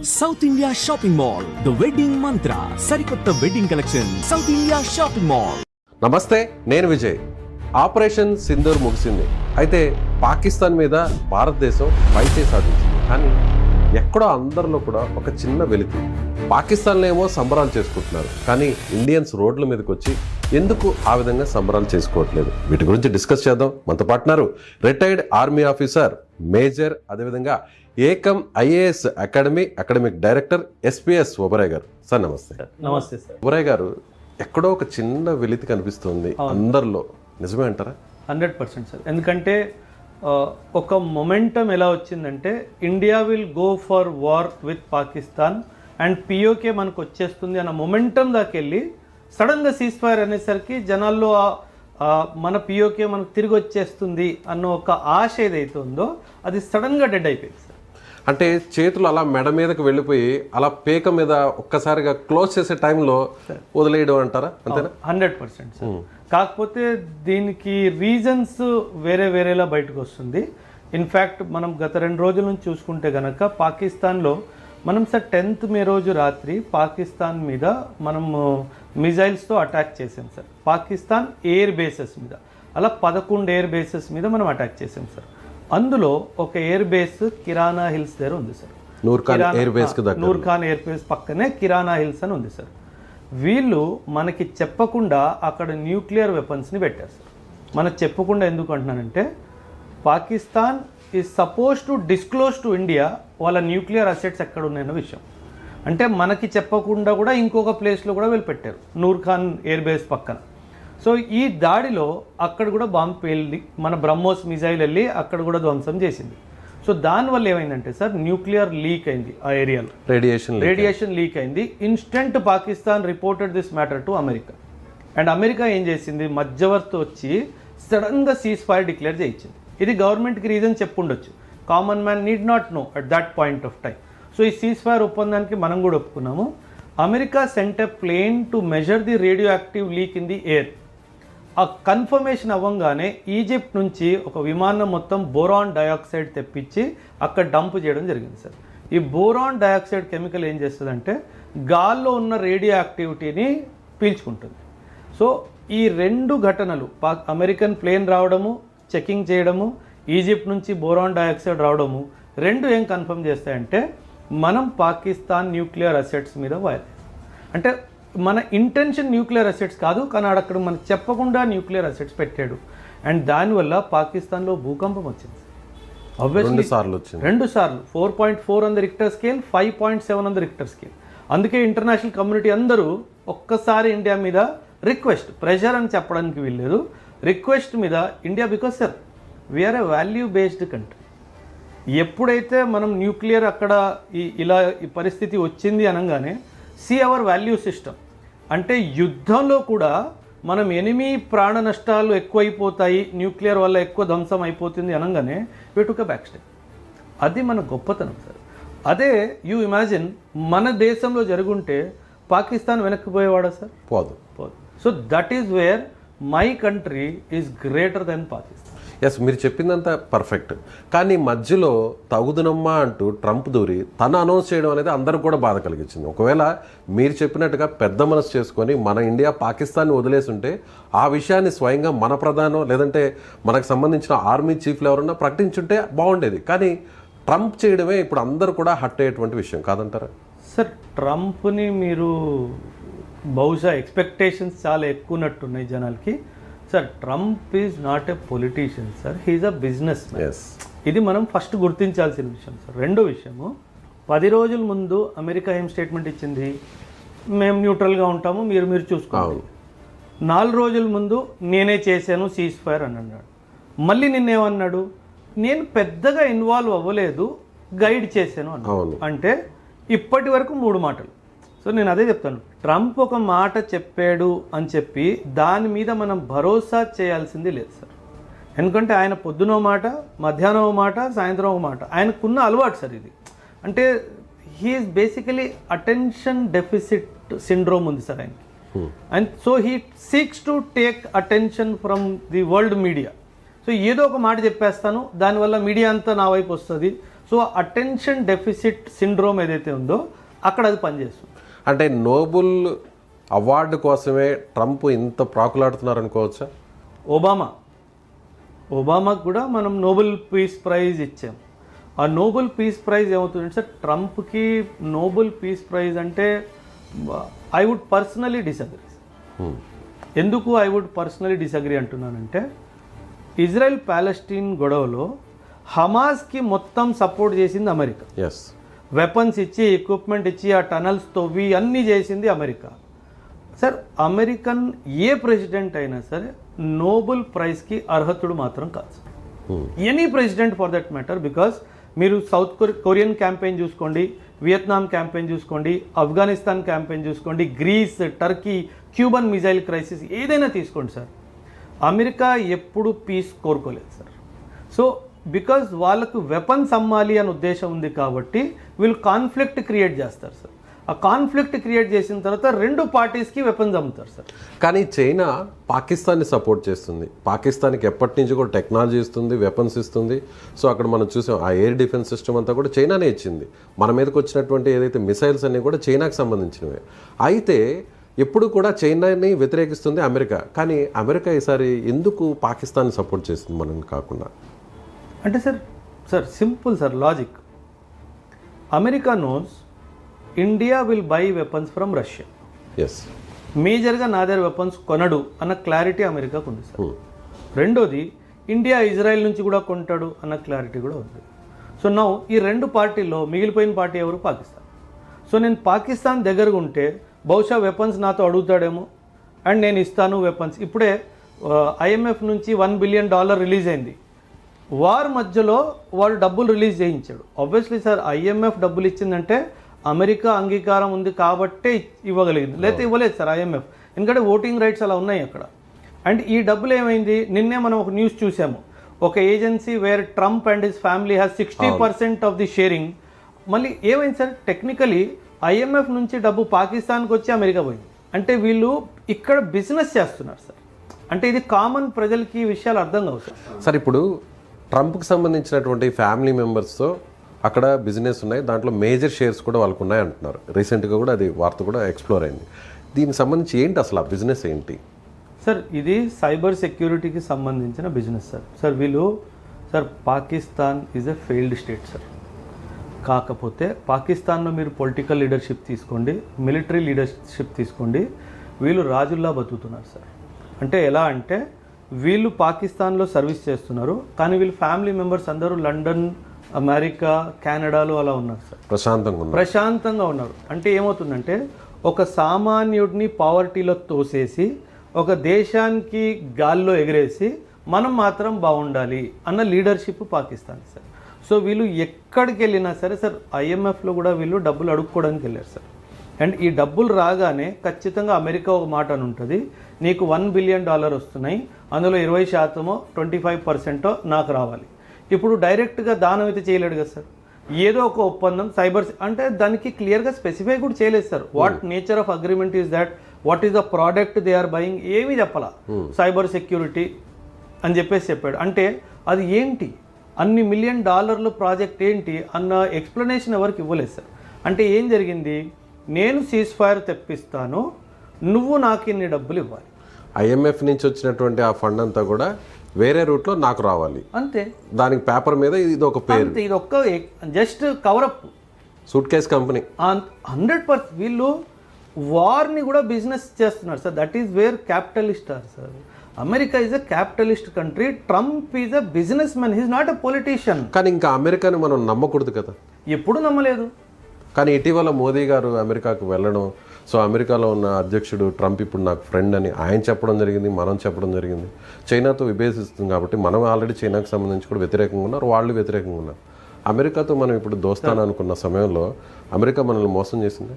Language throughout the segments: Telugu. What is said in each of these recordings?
South India shopping mall the wedding మంత్ర సరికొత్త wedding collection south India shopping mall. నమస్తే, నేను విజయ్. ఆపరేషన్ సింధూర్ ముగిసింది. అయితే పాకిస్తాన్ మీద భారతదేశం పైచే సాధించింది. కానీ ఎక్కడో అందరిలో కూడా ఒక చిన్న వెలితి. పాకిస్తాన్లో ఏమో సంబరాలు చేసుకుంటున్నారు, కానీ ఇండియన్స్ రోడ్ల మీదకి వచ్చి ఎందుకు ఆ విధంగా సంబరాలు చేసుకోవట్లేదు? వీటి గురించి డిస్కస్ చేద్దాం. మనతో పాటున్నారు రిటైర్డ్ ఆర్మీ ఆఫీసర్ మేజర్, అదేవిధంగా ఏకం IAS academic director SPS Oberoi గారు. సార్ నమస్తే. నమస్తే సార్. ఒబరాయ్ గారు, ఎక్కడో ఒక చిన్న వెలితి కనిపిస్తుంది అందరిలో, నిజమే అంటారా? 100% సార్. ఎందుకంటే ఒక మొమెంటం ఎలా వచ్చిందంటే India will go for war with Pakistan and PoK మనకు వచ్చేస్తుంది అన్న మొమెంటం దాకెళ్ళి సడన్గా సీజ్ ఫైర్ అనేసరికి జనాల్లో మన పిఓకే మనకు తిరిగి వచ్చేస్తుంది అన్న ఒక ఆశ ఏదైతే ఉందో అది సడన్గా డెడ్ అయిపోయింది సార్. అంటే చేతులు అలా మెడ మీదకి వెళ్ళిపోయి అలా పేక మీద ఒక్కసారిగా క్లోజ్ చేసే టైంలో వదిలేయడం అంటారా? అంతేనా? 100% సార్. కాకపోతే దీనికి రీజన్స్ వేరేలా బయటకు వస్తుంది. ఇన్ఫ్యాక్ట్ మనం గత 2 రోజుల నుంచి చూసుకుంటే కనుక పాకిస్తాన్లో మనం సార్ 10th మే రోజు రాత్రి పాకిస్తాన్ మీద మనం మిజైల్స్తో అటాక్ చేసాం సార్. పాకిస్తాన్ ఎయిర్ బేసెస్ మీద అలా 11 ఎయిర్ బేసెస్ మీద మనం అటాక్ చేసాం సార్. అందులో ఒక ఎయిర్ బేస్ కిరానా హిల్స్ దగ్గర ఉంది సార్. నూర్ఖాన్ ఎయిర్ బేస్ పక్కనే కిరానా హిల్స్ అని ఉంది సార్. వీళ్ళు మనకి చెప్పకుండా అక్కడ న్యూక్లియర్ వెపన్స్ని పెట్టారు సార్. మనకు చెప్పకుండా ఎందుకు అంటున్నానంటే Pakistan is suppose to disclose to India వాళ్ళ న్యూక్లియర్ అసెట్స్ ఎక్కడ ఉన్నాయన్న విషయం. అంటే మనకి చెప్పకుండా కూడా ఇంకొక ప్లేస్లో కూడా వీళ్ళు పెట్టారు, నూర్ఖాన్ ఎయిర్ బేస్ పక్కన. సో ఈ దాడిలో అక్కడ కూడా బాంబు పేలి మన బ్రహ్మోస్ మిజైల్ వెళ్ళి అక్కడ కూడా ధ్వంసం చేసింది. సో దానివల్ల ఏమైందంటే సార్ న్యూక్లియర్ లీక్ అయింది ఆ ఏరియాలో, రేడియేషన్ లీక్ అయింది. Instant Pakistan reported this matter to America. And America ఏం చేసింది, మధ్యవర్తి వచ్చి సడన్గా సీజ్ ఫైర్ డిక్లేర్ చేయించింది. ఇది గవర్నమెంట్కి రీజన్ చెప్పుండొచ్చు, common man need not know at that point of time. So ఈ సీజ్ ఫైర్ ఒప్పందానికి మనం కూడా ఒప్పుకున్నాము. America sent a plane to measure the radioactive leak in the air. ఆ కన్ఫర్మేషన్ అవ్వగానే ఈజిప్ట్ నుంచి ఒక విమానం మొత్తం బోరాన్ డయాక్సైడ్ తెప్పించి అక్కడ డంప్ చేయడం జరిగింది సార్. ఈ బోరాన్ డయాక్సైడ్ కెమికల్ ఏం చేస్తుందంటే గాల్లో ఉన్న రేడియో యాక్టివిటీని పీల్చుకుంటుంది. సో ఈ 2 ఘటనలు, అమెరికన్ ప్లేన్ రావడము, చెకింగ్ చేయడము, ఈజిప్ట్ నుంచి బోరాన్ డయాక్సైడ్ రావడము, 2 ఏం కన్ఫర్మ్ చేస్తాయంటే మనం పాకిస్తాన్ న్యూక్లియర్ అసెట్స్ మీద అంటే మన ఇంటెన్షన్ న్యూక్లియర్ అసెట్స్ కాదు, కానీ అక్కడ మనకు చెప్పకుండా న్యూక్లియర్ అసెట్స్ పెట్టాడు. అండ్ దానివల్ల పాకిస్తాన్లో భూకంపం వచ్చింది. ఆబ్వియస్లీ 2 సార్లు 4.4 on the Richter scale, 5.7 on the Richter scale. అందుకే ఇంటర్నేషనల్ కమ్యూనిటీ అందరూ ఒక్కసారి ఇండియా మీద రిక్వెస్ట్, ప్రెషర్ అని చెప్పడానికి వీల్లేదు, రిక్వెస్ట్ మీద India, because sir we are a value based country. ఎప్పుడైతే మనం న్యూక్లియర్ అక్కడ ఈ పరిస్థితి వచ్చింది అనగానే సి అవర్ వాల్యూ సిస్టమ్, అంటే యుద్ధంలో కూడా మనం ఎనిమి ప్రాణ నష్టాలు ఎక్కువైపోతాయి, న్యూక్లియర్ వల్ల ఎక్కువ ధ్వంసం అయిపోతుంది అనగానే వి టుక్ ఎ బ్యాక్ స్టెప్. అది మన గొప్పతనం సార్. అదే యూ ఇమాజిన్ మన దేశంలో జరుగుంటే పాకిస్తాన్ వెనక్కిపోయేవాడా సార్? పోదు. So that is where my country is greater than Pakistan. Yes, మీరు చెప్పిందంతా పర్ఫెక్ట్. కానీ మధ్యలో తగుదనమ్మా అంటూ ట్రంప్ దూరి తను అనౌన్స్ చేయడం అనేది అందరికి కూడా బాధ కలిగించింది. ఒకవేళ మీరు చెప్పినట్టుగా పెద్ద మనసు చేసుకొని మన ఇండియా పాకిస్తాన్ని వదిలేసుంటే ఆ విషయాన్ని స్వయంగా మన ప్రధానం లేదంటే మనకు సంబంధించిన ఆర్మీ చీఫ్లు ఎవరన్నా ప్రకటించుంటే బాగుండేది. కానీ ట్రంప్ చేయడమే ఇప్పుడు అందరూ కూడా హట్ అయ్యేటువంటి విషయం కాదంటారా? సార్, ట్రంప్ని మీరు బహుశా ఎక్స్పెక్టేషన్స్ చాలా ఎక్కువన్నట్టున్నాయి జనాలకి. Sir, Trump is not a politician sir, he's a business man. ఇది మనం ఫస్ట్ గుర్తించాల్సిన విషయం సార్. రెండో విషయము, 10 రోజుల ముందు అమెరికా ఏం స్టేట్మెంట్ ఇచ్చింది, మేము న్యూట్రల్గా ఉంటాము, మీరు చూసుకోవాలి. 4 రోజుల ముందు నేనే చేశాను సీజ్ ఫైర్ అని అన్నాడు. మళ్ళీ నిన్నేమన్నాడు, నేను పెద్దగా ఇన్వాల్వ్ అవ్వలేదు, గైడ్ చేశాను అన్నాడు. అంటే ఇప్పటి వరకు 3 మాటలు. సో నేను అదే చెప్తాను, ట్రంప్ ఒక మాట చెప్పాడు అని చెప్పి దాని మీద మనం భరోసా చేయాల్సింది లేదు సార్. ఎందుకంటే ఆయన పొద్దునో మాట, మధ్యాహ్నం ఒక మాట, సాయంత్రం ఒక మాట, ఆయనకున్న అలవాటు సార్ ఇది. అంటే he's basically attention deficit syndrome ఉంది సార్ ఆయనకి. And so he seeks to take attention from the world media. సో ఏదో ఒక మాట చెప్పేస్తాను, దానివల్ల మీడియా అంతా నా వైపు వస్తుంది, సో అటెన్షన్ డెఫిసిట్ సిండ్రోమ్ ఏదైతే ఉందో అక్కడ అది పనిచేస్తుంది. అంటే నోబెల్ అవార్డు కోసమే ట్రంప్ ఇంత ప్రాకులాడుతున్నారు అనుకోవచ్చా? ఒబామాకు కూడా మనం నోబెల్ పీస్ ప్రైజ్ ఇచ్చాం. ఆ నోబెల్ పీస్ ప్రైజ్ ఏమవుతుందంటే సార్, ట్రంప్కి నోబెల్ పీస్ ప్రైజ్ అంటే ఐ వుడ్ పర్సనలీ డిసగ్రీ. ఎందుకు ఐ వుడ్ పర్సనలీ డిసగ్రీ అంటున్నానంటే, ఇజ్రాయెల్ ప్యాలెస్టీన్ గొడవలో హమాస్కి మొత్తం సపోర్ట్ చేసింది అమెరికా. ఎస్, వెపన్స్ ఇచ్చి, ఎక్విప్మెంట్ ఇచ్చి, ఆ టనల్స్ తవ్వి అన్నీ చేసింది అమెరికా. సార్, అమెరికన్ ఏ ప్రెసిడెంట్ అయినా సరే నోబెల్ ప్రైజ్కి అర్హతుడు మాత్రం కాదు sir. Any president for that matter. Because మీరు సౌత్ కొరియన్ క్యాంపెయిన్ చూసుకోండి, వియత్నాం క్యాంపెయిన్ చూసుకోండి, ఆఫ్ఘనిస్తాన్ క్యాంపెయిన్ చూసుకోండి, Greece, Turkey, Cuban missile crisis ఏదైనా తీసుకోండి సార్, అమెరికా ఎప్పుడు పీస్ కోరుకోలేదు సార్. సో బికాజ్ వాళ్ళకు వెపన్స్ అమ్మాలి అనే ఉద్దేశం ఉంది కాబట్టి వీళ్ళు కాన్ఫ్లిక్ట్ క్రియేట్ చేస్తారు సార్. ఆ కాన్ఫ్లిక్ట్ క్రియేట్ చేసిన తర్వాత రెండు పార్టీస్కి వెపన్స్ అమ్ముతారు సార్. కానీ చైనా పాకిస్తాన్ని సపోర్ట్ చేస్తుంది. పాకిస్తాన్కి ఎప్పటి నుంచి కూడా టెక్నాలజీ ఇస్తుంది, వెపన్స్ ఇస్తుంది. సో అక్కడ మనం చూసాం, ఆ ఎయిర్ డిఫెన్స్ సిస్టమ్ అంతా కూడా చైనానే ఇచ్చింది. మన మీదకి వచ్చినటువంటి ఏదైతే మిసైల్స్ అన్నీ కూడా చైనాకి సంబంధించినవే. అయితే ఎప్పుడు కూడా చైనాని వ్యతిరేకిస్తుంది అమెరికా. కానీ అమెరికా ఈసారి ఎందుకు పాకిస్తాన్ని సపోర్ట్ చేస్తుంది మనని కాకుండా? అంటే sir simple sir logic. America knows India will buy weapons from Russia. Yes, మేజర్గా నా దగ్గర వెపన్స్ కొనడు అన్న క్లారిటీ అమెరికాకు ఉంది సార్. రెండోది, ఇండియా ఇజ్రాయెల్ నుంచి కూడా కొంటాడు అన్న క్లారిటీ కూడా ఉంది. సో నౌ ఈ రెండు పార్టీల్లో మిగిలిపోయిన పార్టీ ఎవరు? పాకిస్తాన్. సో నేను పాకిస్తాన్ దగ్గరగా ఉంటే బహుశా వెపన్స్ నాతో అడుగుతాడేమో, అండ్ నేను ఇస్తాను వెపన్స్. ఇప్పుడే ఐఎంఎఫ్ నుంచి $1 బిలియన్ రిలీజ్ అయింది. వార్ మధ్యలో వాడు డబ్బులు రిలీజ్ చేయించాడు. ఆబ్వియస్లీ సార్, ఐఎంఎఫ్ డబ్బులు ఇచ్చిందంటే అమెరికా అంగీకారం ఉంది కాబట్టే ఇవ్వగలిగింది, లేకపోతే ఇవ్వలేదు సార్ ఐఎంఎఫ్. ఎందుకంటే ఓటింగ్ రైట్స్ అలా ఉన్నాయి అక్కడ. అండ్ ఈ డబ్బులు ఏమైంది, నిన్నే మనం ఒక న్యూస్ చూసాము, ఒక agency where Trump and his family has 60% of the sharing. మళ్ళీ ఏమైంది సార్, టెక్నికలీ ఐఎంఎఫ్ నుంచి డబ్బు పాకిస్తాన్కి వచ్చి అమెరికా పోయింది. అంటే వీళ్ళు ఇక్కడ బిజినెస్ చేస్తున్నారు సార్. అంటే ఇది కామన్ ప్రజలకి ఈ విషయాలు అర్థం కావు సార్. సార్ ఇప్పుడు ట్రంప్కి సంబంధించినటువంటి ఫ్యామిలీ మెంబర్స్తో అక్కడ బిజినెస్ ఉన్నాయి, దాంట్లో మేజర్ షేర్స్ కూడా వాళ్ళకు ఉన్నాయి అంటున్నారు. రీసెంట్గా కూడా అది వార్త కూడా ఎక్స్ప్లోర్ అయింది. దీనికి సంబంధించి ఏంటి అసలు ఆ బిజినెస్ ఏంటి? సార్, ఇది సైబర్ సెక్యూరిటీకి సంబంధించిన business sir. Sir Pakistan is a failed state sir. కాకపోతే పాకిస్తాన్లో మీరు పొలిటికల్ లీడర్షిప్ తీసుకోండి, మిలిటరీ లీడర్షిప్ తీసుకోండి, వీళ్ళు రాజుల్లా బతుకుతున్నారు సార్. అంటే ఎలా అంటే, వీళ్ళు పాకిస్తాన్లో సర్వీస్ చేస్తున్నారు, కానీ వీళ్ళు ఫ్యామిలీ మెంబర్స్ అందరూ లండన్, అమెరికా, కెనడాలో అలా ఉన్నారు సార్. ప్రశాంతంగా ఉన్నారు. అంటే ఏమవుతుందంటే, ఒక సామాన్యుడిని పావర్టీలో తోసేసి ఒక దేశానికి గాల్లో ఎగిరేసి మనం మాత్రం బాగుండాలి అన్న లీడర్షిప్ పాకిస్తాన్ సార్. సో వీళ్ళు ఎక్కడికి వెళ్ళినా సరే సార్, ఐఎంఎఫ్లో కూడా వీళ్ళు డబ్బులు అడుక్కోవడానికి వెళ్ళారు సార్. అండ్ ఈ డబ్బులు రాగానే ఖచ్చితంగా అమెరికా ఒక మాట అని ఉంటుంది, నీకు $1 బిలియన్ వస్తున్నాయి, అందులో 20% 25% నాకు రావాలి. ఇప్పుడు డైరెక్ట్గా దానం అయితే చేయలేడు కదా సార్. ఏదో ఒక ఒప్పందం సైబర్ అంటే దానికి క్లియర్గా స్పెసిఫై కూడా చేయలేదు sir. What nature of agreement is that, what is the product they are buying, ఏమీ చెప్పాలా. సైబర్ సెక్యూరిటీ అని చెప్పాడు. అంటే అది ఏంటి, అన్ని $1 మిలియన్ ప్రాజెక్ట్ ఏంటి అన్న ఎక్స్ప్లెనేషన్ ఎవరికి ఇవ్వలేదు సార్. అంటే ఏం జరిగింది, నేను సీజ్ ఫైర్ తెప్పిస్తాను, నువ్వు నాకు ఇన్ని డబ్బులు ఇవ్వాలి. ఐఎంఎఫ్ నుంచి వచ్చినటువంటి ఆ ఫండ్ అంతా కూడా వేరే రూట్లో నాకు రావాలి అంతే. దానికి పేపర్ మీద ఇది ఒక పేరు, ఇది ఒక్క just cover up, suitcase company. 100% వీళ్ళు వార్ని కూడా బిజినెస్ చేస్తున్నారు sir. That is where capitalist are sir. America is a capitalist country, Trump is a business man, he's not a politician. కానీ ఇంకా అమెరికాని మనం నమ్మకూడదు కదా. ఎప్పుడు నమ్మలేదు. కానీ ఇటీవల మోదీ గారు అమెరికాకు వెళ్ళడం, సో అమెరికాలో ఉన్న అధ్యక్షుడు ట్రంప్ ఇప్పుడు నాకు ఫ్రెండ్ అని ఆయన చెప్పడం జరిగింది, మనం చెప్పడం జరిగింది. చైనాతో విభేదిస్తుంది కాబట్టి మనం ఆల్రెడీ చైనాకు సంబంధించి కూడా వ్యతిరేకంగా ఉన్నారు, వాళ్ళు వ్యతిరేకంగా ఉన్నారు. అమెరికాతో మనం ఇప్పుడు దోస్తాను అనుకున్న సమయంలో అమెరికా మనల్ని మోసం చేసింది.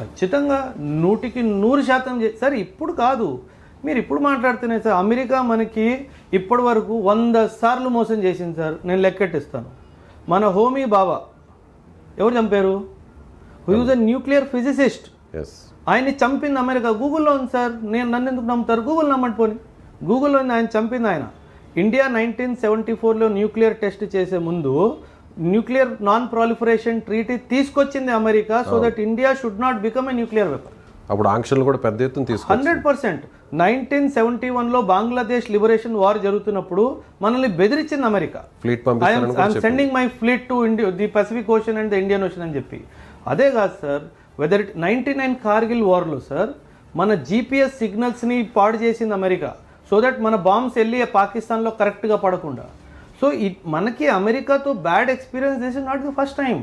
ఖచ్చితంగా 100% సార్. ఇప్పుడు కాదు, మీరు ఇప్పుడు మాట్లాడుతున్నాయి సార్. అమెరికా మనకి ఇప్పటి వరకు 100 సార్లు మోసం చేసింది సార్. నేను లెక్కెట్టిస్తాను. మన హోమీ బాబా ఎవరు చంపారు? Who is a nuclear physicist. ఆయన్ని చంపింది అమెరికా. గూగుల్లో ఉంది సార్. నన్ను ఎందుకు నమ్ముతారు? గూగుల్ నమ్మండి పోని. గూగుల్లో ఆయన చంపింది ఆయన. ఇండియా 1974లో న్యూక్లియర్ టెస్ట్ చేసే ముందు న్యూక్లియర్ నాన్ ప్రాలిఫరేషన్ ట్రీటీ తీసుకొచ్చింది America, so that India should not become a nuclear weapon. అప్పుడు ఆంక్షలు కూడా పెద్ద ఎత్తున తీసుకొచ్చింది. 100%. 1971లో బంగ్లాదేశ్ లిబరేషన్ వార్ జరుగుతున్నప్పుడు మనల్ని బెదిరించింది అమెరికా. ఫ్లీట్ పంపిస్తారని sending my fleet to the Pacific ocean and the Indian ocean అని చెప్పి. అదే కాదు సార్, వెదర్ 99 కార్గిల్ వార్లో సార్ మన GPS సిగ్నల్స్ని పాడు చేసింది అమెరికా, సో దట్ మన బాంబ్స్ వెళ్ళి పాకిస్తాన్లో కరెక్ట్గా పడకుండా. సో మనకి అమెరికాతో bad experience, this is not the first time.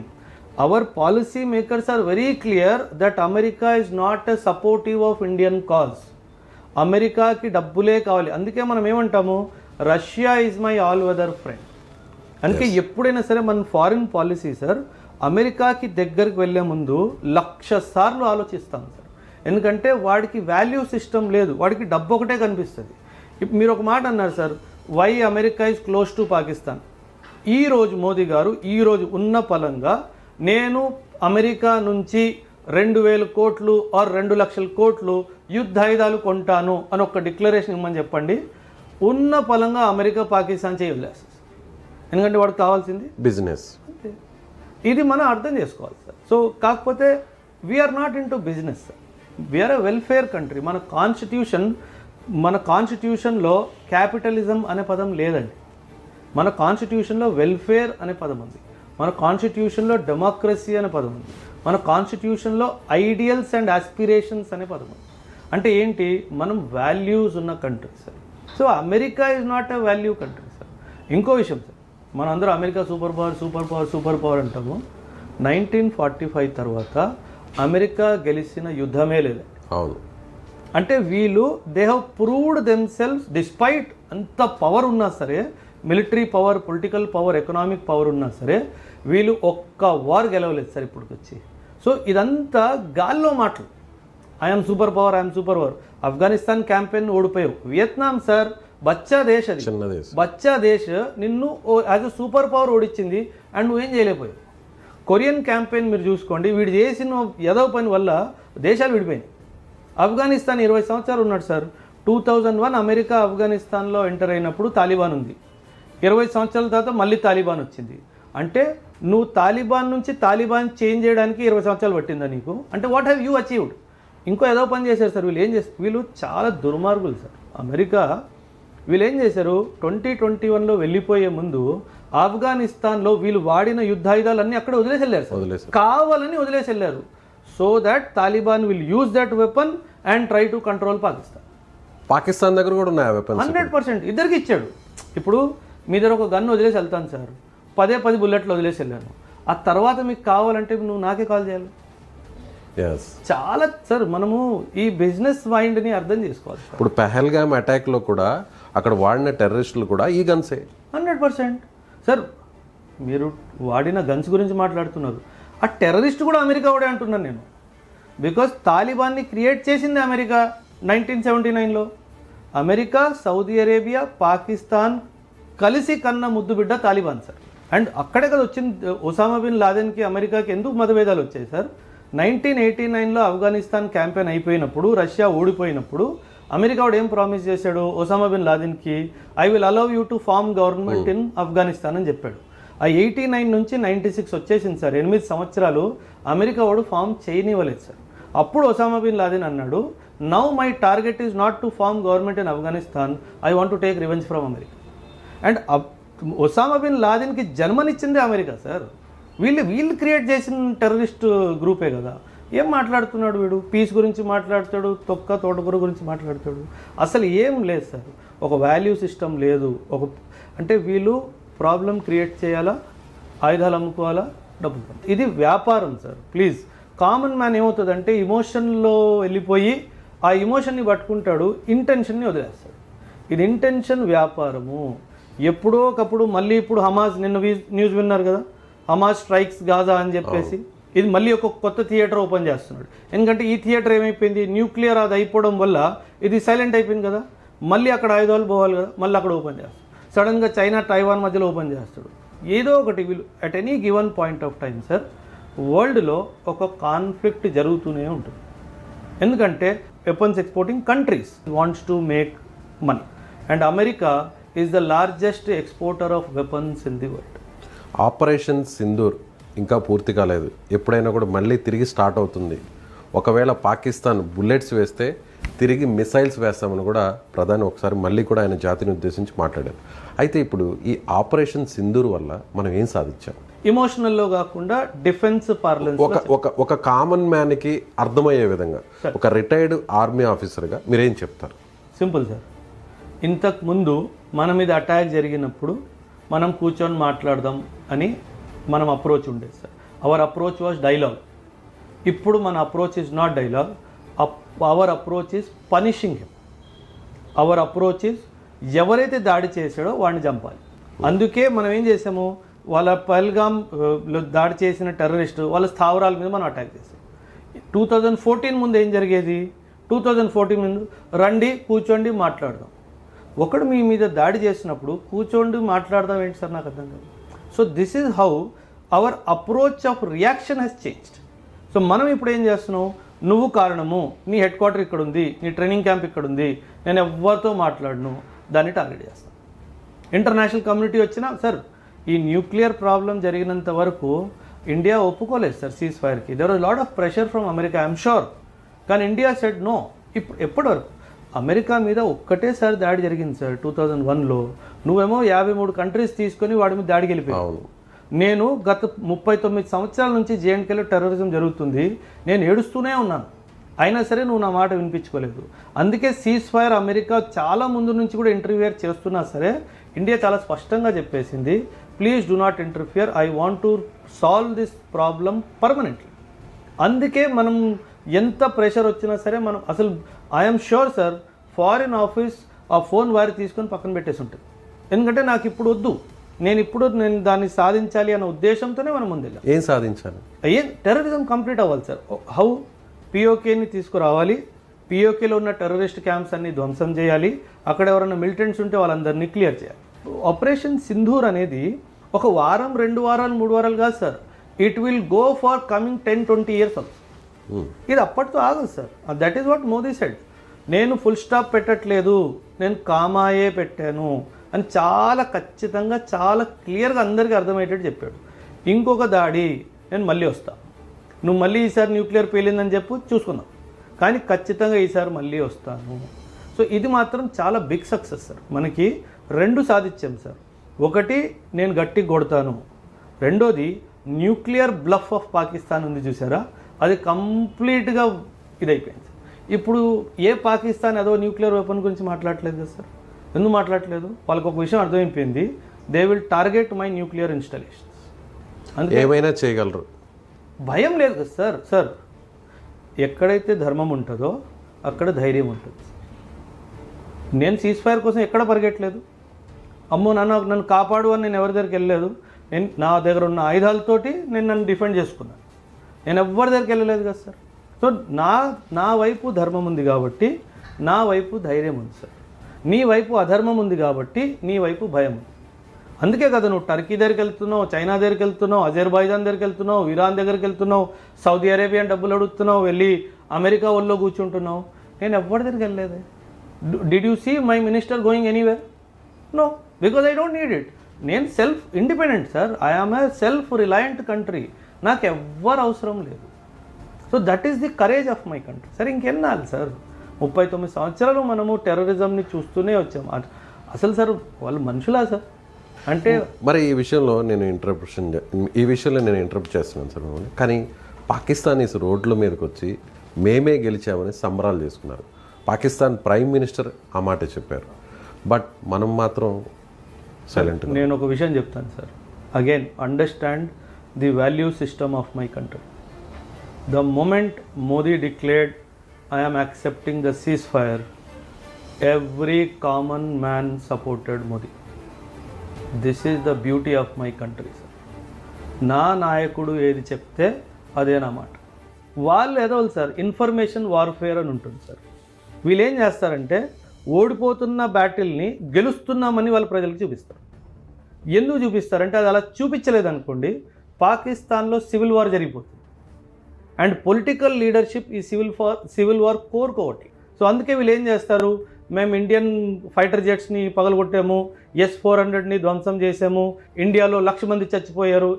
Our policy makers are very clear that America is not a supportive of Indian cause. అమెరికాకి డబ్బులే కావాలి. అందుకే మనం ఏమంటాము, Russia is my all weather friend. అందుకే ఎప్పుడైనా సరే మన ఫారిన్ పాలసీ సార్ అమెరికాకి దగ్గరికి వెళ్ళే ముందు 1,00,000 సార్లు ఆలోచిస్తాం సార్. ఎందుకంటే వాడికి వాల్యూ సిస్టమ్ లేదు, వాడికి డబ్బు ఒకటే కనిపిస్తుంది. ఇప్పుడు మీరు ఒక మాట అన్నారు sir, why America is close to Pakistan. ఈరోజు మోదీ గారు ఈరోజు ఉన్న పలంగా నేను అమెరికా నుంచి 2,000 కోట్లు ఆర్ 2,00,000 కోట్లు యుద్ధాయుధాలు కొంటాను అని ఒక డిక్లరేషన్ ఇవ్వమని చెప్పండి, ఉన్న పలంగా అమెరికా పాకిస్తాన్ చేయలేస్తుంది. ఎందుకంటే వాడికి కావాల్సింది బిజినెస్. ఇది మనం అర్థం చేసుకోవాలి సార్. సో కాకపోతే we are not into business sir, we are a welfare country. మన కాన్స్టిట్యూషన్లో క్యాపిటలిజం అనే పదం లేదండి. మన కాన్స్టిట్యూషన్లో వెల్ఫేర్ అనే పదం ఉంది, మన కాన్స్టిట్యూషన్లో డెమోక్రసీ అనే పదం ఉంది, మన కాన్స్టిట్యూషన్లో ఐడియల్స్ అండ్ ఆస్పిరేషన్స్ అనే పదం ఉంది. అంటే ఏంటి, మనం వాల్యూస్ ఉన్న country sir. So America is not a value country sir. ఇంకో విషయం సార్, మనం అందరూ America super power super power super power అంటాము. 1945 తర్వాత అమెరికా గెలిచిన యుద్ధమే లేదు. అవును. అంటే వీళ్ళు they have proved themselves despite అంత పవర్ ఉన్నా సరే, military power, political power, economic power ఉన్నా సరే వీళ్ళు ఒక్క వార్ గెలవలేదు సార్ ఇప్పటికి వచ్చి. సో ఇదంతా గాల్లో మాటలు. I'm super power, I'm super power. Afghanistan campaign ఓడిపోయావు. వియత్నాం సార్ బచ్చా దేశ్, అది బచ్చా దేశ్, నిన్ను యాజ్ అ సూపర్ పవర్ ఓడించింది అండ్ నువ్వేం చేయలేకపోయావు. కొరియన్ క్యాంపెయిన్ మీరు చూసుకోండి, వీడు చేసిన ఏదో పని వల్ల దేశాలు విడిపోయినాయి. ఆఫ్ఘనిస్తాన్ 20 సంవత్సరాలు ఉన్నాడు సార్. 2001 అమెరికా ఆఫ్ఘనిస్తాన్లో ఎంటర్ అయినప్పుడు తాలిబాన్ ఉంది. 20 సంవత్సరాల తర్వాత మళ్ళీ తాలిబాన్ వచ్చింది. అంటే నువ్వు తాలిబాన్ నుంచి తాలిబాన్ చేంజ్ చేయడానికి 20 సంవత్సరాలు పట్టిందా నీకు? అంటే వాట్ హ్యావ్ యూ అచీవ్డ్? ఇంకో ఏదో పని చేశారు సార్ వీళ్ళు. ఏం చేస్తారు వీళ్ళు? చాలా దుర్మార్గులు సార్ అమెరికా. వీళ్ళు ఏం చేశారు, 2021లో వెళ్ళిపోయే ముందు ఆఫ్ఘనిస్తాన్లో వీళ్ళు వాడిన యుద్ధాయుధాలన్నీ అక్కడ వదిలేసి వెళ్ళారు సార్, కావాలని వదిలేసి వెళ్ళారు. So that Taliban will use that weapon and try to control Pakistan దగ్గర కూడా ఉన్నాయి వెపన్స్. 100% ఇద్దరికి ఇచ్చాడు. ఇప్పుడు మీ దగ్గర ఒక గన్ వదిలేసి వెళ్తాను సార్, 10 బుల్లెట్లు వదిలేసి వెళ్ళాను. ఆ తర్వాత మీకు కావాలంటే నువ్వు నాకే కాల్ చేయాలి. చాలా సార్ మనము ఈ బిజినెస్ మైండ్ని అర్థం చేసుకోవాలి. ఇప్పుడు పెహల్గామ్ అటాక్లో కూడా అక్కడ వాడిన టెర్రరిస్టులు కూడా ఈ గన్సే. 100% సార్. మీరు వాడిన గన్స్ గురించి మాట్లాడుతున్నారు, ఆ టెర్రరిస్ట్ కూడా అమెరికా వాడే అంటున్నాను నేను. బికాస్ తాలిబాన్ని క్రియేట్ చేసింది అమెరికా 1979లో. అమెరికా, సౌదీ అరేబియా, పాకిస్తాన్ కలిసి కన్న ముద్దు బిడ్డ తాలిబాన్ సార్. అండ్ అక్కడే కదా వచ్చింది ఒసామా బిన్ లాదెన్కి అమెరికాకి ఎందుకు మతభేదాలు వచ్చాయి సార్. 1989లో ఆఫ్ఘనిస్తాన్ క్యాంపెయిన్ అయిపోయినప్పుడు, రష్యా ఓడిపోయినప్పుడు అమెరికా వాడు ఏం ప్రామిస్ చేశాడు ఒసామా బిన్ లాదెన్కి, I will allow you to form government in Afghanistan అని చెప్పాడు. ఆ 89 నుంచి 96 వచ్చేసింది సార్. 8 సంవత్సరాలు అమెరికా వాడు ఫామ్ చేయనివ్వలేదు సార్. అప్పుడు ఒసామా బిన్ లాదెన్ అన్నాడు, now my target is not to form government in Afghanistan, I want to take revenge from America. And Osama bin లాదెన్కి జన్మనిచ్చిందే అమెరికా సార్. వీళ్ళు క్రియేట్ చేసిన టెర్రరిస్ట్ గ్రూపే కదా. ఏం మాట్లాడుతున్నాడు వీడు? పీస్ గురించి మాట్లాడతాడు, తోటకూర గురించి మాట్లాడతాడు. అసలు ఏం లేదు సార్, ఒక వాల్యూ సిస్టమ్ లేదు. అంటే వీళ్ళు ప్రాబ్లం క్రియేట్ చేయాలా, ఆయుధాలు అమ్ముకోవాలా, డబ్బు. ఇది వ్యాపారం సార్. ప్లీజ్, కామన్ మ్యాన్ ఏమవుతుందంటే ఇమోషన్లో వెళ్ళిపోయి ఆ ఇమోషన్ని పట్టుకుంటాడు, ఇంటెన్షన్ని వదిలేస్తాడు. ఇది ఇంటెన్షన్ వ్యాపారము. ఎప్పుడో ఒకప్పుడు మళ్ళీ ఇప్పుడు హమాస్, నిన్న న్యూస్ విన్నారు కదా, హమాస్ స్ట్రైక్స్ గాజా అని చెప్పేసి ఇది మళ్ళీ ఒక కొత్త థియేటర్ ఓపెన్ చేస్తున్నాడు. ఎందుకంటే ఈ థియేటర్ ఏమైపోయింది, న్యూక్లియర్ అది అయిపోవడం వల్ల ఇది సైలెంట్ అయిపోయింది కదా, మళ్ళీ అక్కడ ఆయుధాలు పోవాలి కదా, మళ్ళీ అక్కడ ఓపెన్ చేస్తాడు. సడన్గా చైనా టైవాన్ మధ్యలో ఓపెన్ చేస్తాడు. ఏదో ఒకటి వీళ్ళు at any given point of time sir వరల్డ్లో ఒక కాన్ఫ్లిక్ట్ జరుగుతూనే ఉంటుంది. ఎందుకంటే weapons exporting countries wants to make money and America is the largest exporter of weapons in the world. Operation Sindoor ఇంకా పూర్తి కాలేదు, ఎప్పుడైనా కూడా మళ్ళీ తిరిగి స్టార్ట్ అవుతుంది. ఒకవేళ పాకిస్తాన్ బుల్లెట్స్ వేస్తే తిరిగి మిసైల్స్ వేస్తామని కూడా ప్రధాని ఒకసారి మళ్ళీ కూడా ఆయన జాతిని ఉద్దేశించి మాట్లాడారు. అయితే ఇప్పుడు ఈ ఆపరేషన్ సింధూర్ వల్ల మనం ఏం సాధించాం? ఎమోషనల్లో కాకుండా డిఫెన్స్ పార్లెన్స్ ఒక కామన్ మ్యాన్కి అర్థమయ్యే విధంగా ఒక రిటైర్డ్ ఆర్మీ ఆఫీసర్గా మీరేం చెప్తారు? Simple sir. ఇంతకు ముందు మన మీద అటాక్ జరిగినప్పుడు మనం కూర్చొని మాట్లాడదాం అని మనం అప్రోచ్ ఉండేది sir. Hour approach was dialogue. ఇప్పుడు మన approach is not dialogue, hour approach is punishing him. Hour approach is ఎవరైతే దాడి చేశాడో వాడిని చంపాలి. అందుకే మనం ఏం చేసాము, వాళ్ళ పహల్గామ్లో దాడి చేసిన టెర్రరిస్టు వాళ్ళ స్థావరాల మీద మనం అటాక్ చేసాం. 2014 ముందు ఏం జరిగేది? 2014 ముందు రండి కూర్చోండి మాట్లాడదాం. ఒకడు మీ మీద దాడి చేసినప్పుడు కూర్చోండి మాట్లాడదాం ఏంటి సార్? నాకు అర్థం కాదు. So this is how our approach of reaction has changed. So మనం ఇప్పుడు ఏం చేస్తున్నాం, నువ్వు కారణము, నీ హెడ్ క్వార్టర్ ఇక్కడ ఉంది, నీ ట్రైనింగ్ క్యాంప్ ఇక్కడ ఉంది, నేను ఎవరితో మాట్లాడను, దాన్ని టార్గెట్ చేస్తాను. ఇంటర్నేషనల్ కమ్యూనిటీ వచ్చినా సార్, ఈ న్యూక్లియర్ ప్రాబ్లం జరిగినంత వరకు ఇండియా ఒప్పుకోలేదు సార్ సీజ్ ఫైర్కి. There was lot of pressure from America, I'm sure. కానీ ఇండియా సెడ్ నో. ఇప్పుడు ఎప్పటి వరకు అమెరికా మీద ఒక్కటేసారి దాడి జరిగింది సార్ 2001లో. నువ్వేమో 53 కంట్రీస్ తీసుకొని వాడి మీద దాడికి వెళ్ళిపోయావు. నేను గత 39 సంవత్సరాల నుంచి జేఎండ్కేలో టెర్రరిజం జరుగుతుంది, నేను ఏడుస్తూనే ఉన్నాను, అయినా సరే నువ్వు నా మాట వినిపించుకోలేదు. అందుకే సీజ్ ఫైర్ అమెరికా చాలా ముందు నుంచి కూడా ఇంటర్ఫియర్ చేస్తున్నా సరే ఇండియా చాలా స్పష్టంగా చెప్పేసింది, please do not interfere, I want to solve this problem permanently. అందుకే మనం ఎంత ప్రెషర్ వచ్చినా సరే మనం అసలు I'm sure sir foreign office ఆ ఫోన్ వారి తీసుకొని పక్కన పెట్టేసి ఉంటుంది. ఎందుకంటే నాకు ఇప్పుడు వద్దు, నేను దాన్ని సాధించాలి అన్న ఉద్దేశంతోనే మనం ముందు ఏం సాధించాలి? టెర్రరిజం కంప్లీట్ అవ్వాలి సార్. హౌ? పిఓకేని తీసుకురావాలి, పిఓకేలో ఉన్న టెర్రరిస్ట్ క్యాంప్స్ అన్ని ధ్వంసం చేయాలి, అక్కడ ఎవరైనా మిలిటెంట్స్ ఉంటే వాళ్ళందరినీ క్లియర్ చేయాలి. ఆపరేషన్ సింధూర్ అనేది ఒక వారం, 2 వారాలు, 3 వారాలు కాదు sir. It will go for coming 10-20 years also. ఇది అప్పటితో ఆగదు sir. That is what Modi said. నేను ఫుల్ స్టాప్ పెట్టట్లేదు, నేను కామాయే పెట్టాను అని చాలా ఖచ్చితంగా, చాలా క్లియర్గా అందరికీ అర్థమయ్యేటట్టు చెప్పాడు. ఇంకొక దాడి నేను మళ్ళీ వస్తా, నువ్వు మళ్ళీ ఈసారి న్యూక్లియర్ పేలిందని చెప్పు, చూసుకుందాం, కానీ ఖచ్చితంగా ఈసారి మళ్ళీ వస్తాను. సో ఇది మాత్రం చాలా బిగ్ సక్సెస్ సార్. మనకి 2 సాధించాం సార్. ఒకటి, నేను గట్టి కొడతాను. రెండోది, న్యూక్లియర్ బ్లఫ్ ఆఫ్ పాకిస్తాన్ ఉంది చూసారా, అది కంప్లీట్గా ఇదైపోయింది. ఇప్పుడు ఏ పాకిస్తాన్ ఏదో న్యూక్లియర్ వెపన్ గురించి మాట్లాడట్లేదు కదా సార్. ఎందుకు మాట్లాడట్లేదు? వాళ్ళకి ఒక విషయం అర్థమైపోయింది, they will target my nuclear installations. అందుకే ఏమైనా చేయగలరు, భయం లేదు కదా సార్. సార్ ఎక్కడైతే ధర్మం ఉంటుందో అక్కడ ధైర్యం ఉంటుంది. నేను సీజ్ ఫైర్ కోసం ఎక్కడ పరిగెట్టలేదు. అమ్మో నన్ను కాపాడు అని నేను ఎవరి దగ్గరికి వెళ్ళలేదు. నేను నా దగ్గర ఉన్న ఆయుధాలతోటి నన్ను డిఫెండ్ చేసుకున్నాను. నేను ఎవరి దగ్గరికి వెళ్ళలేదు కదా సార్. సో నా వైపు ధర్మం ఉంది కాబట్టి నా వైపు ధైర్యం ఉంది సార్. నీ వైపు అధర్మం ఉంది కాబట్టి నీ వైపు భయం ఉంది. అందుకే కదా నువ్వు టర్కీ దగ్గరికి వెళ్తున్నావు, చైనా దగ్గరికి వెళ్తున్నావు, అజర్బైజాన్ దగ్గరికి వెళ్తున్నావు, ఇరాన్ దగ్గరికి వెళ్తున్నావు, సౌదీ అరేబియా డబ్బులు అడుగుతున్నావు, వెళ్ళి అమెరికా ఒళ్ళో కూర్చుంటున్నావు. నేను ఎవరి దగ్గరికి వెళ్ళలేదు. Did you see my minister going anywhere? No, because I don't need it. నేను self independent sir. I am a self reliant country. నాకు ఎవ్వరు అవసరం లేదు. So that is the courage of my country. సరే ఇంకెన్నాళ్ళు సార్, 39 సంవత్సరాలు మనము టెర్రరిజంని చూస్తూనే వచ్చాం. అసలు సార్ వాళ్ళు మనుషులా సార్? అంటే మరి ఈ విషయంలో నేను ఇంటరప్ట్ చేస్తున్నాను సార్ మిమ్మల్ని. కానీ పాకిస్తానీస్ రోడ్ల మీదకి వచ్చి మేమే గెలిచామని సంబరాలు చేసుకున్నారు. పాకిస్తాన్ ప్రైమ్ మినిస్టర్ ఆ మాట చెప్పారు. బట్ మనం మాత్రం సైలెంట్. నేను ఒక విషయం చెప్తాను sir. Again understand the value system of my country. The moment Modi declared I am accepting the ceasefire, every common man supported Modi. This is the beauty of my country, sir. నా నాయకుడు ఏది చెప్తే అదే నా మాట. వాళ్ళు ఏదో సార్ ఇన్ఫర్మేషన్ వార్ఫేర్ అని ఉంటుంది సార్. వీళ్ళు ఏం చేస్తారంటే ఓడిపోతున్న బ్యాటిల్ని గెలుస్తున్నామని వాళ్ళ ప్రజలకు చూపిస్తారు. ఎందుకు చూపిస్తారంటే అది అలా చూపించలేదనుకోండి, పాకిస్తాన్లో సివిల్ వార్ జరిగిపోతుంది. అండ్ పొలిటికల్ లీడర్షిప్ ఈ సివిల్ వార్ కోరుకోవట్లేదు. సో అందుకే వీళ్ళు ఏం చేస్తారు, మేము ఇండియన్ ఫైటర్ జెట్స్ని పగలగొట్టాము, S-400ని ధ్వంసం చేసాము, ఇండియాలో 1,00,000 మంది చచ్చిపోయారు.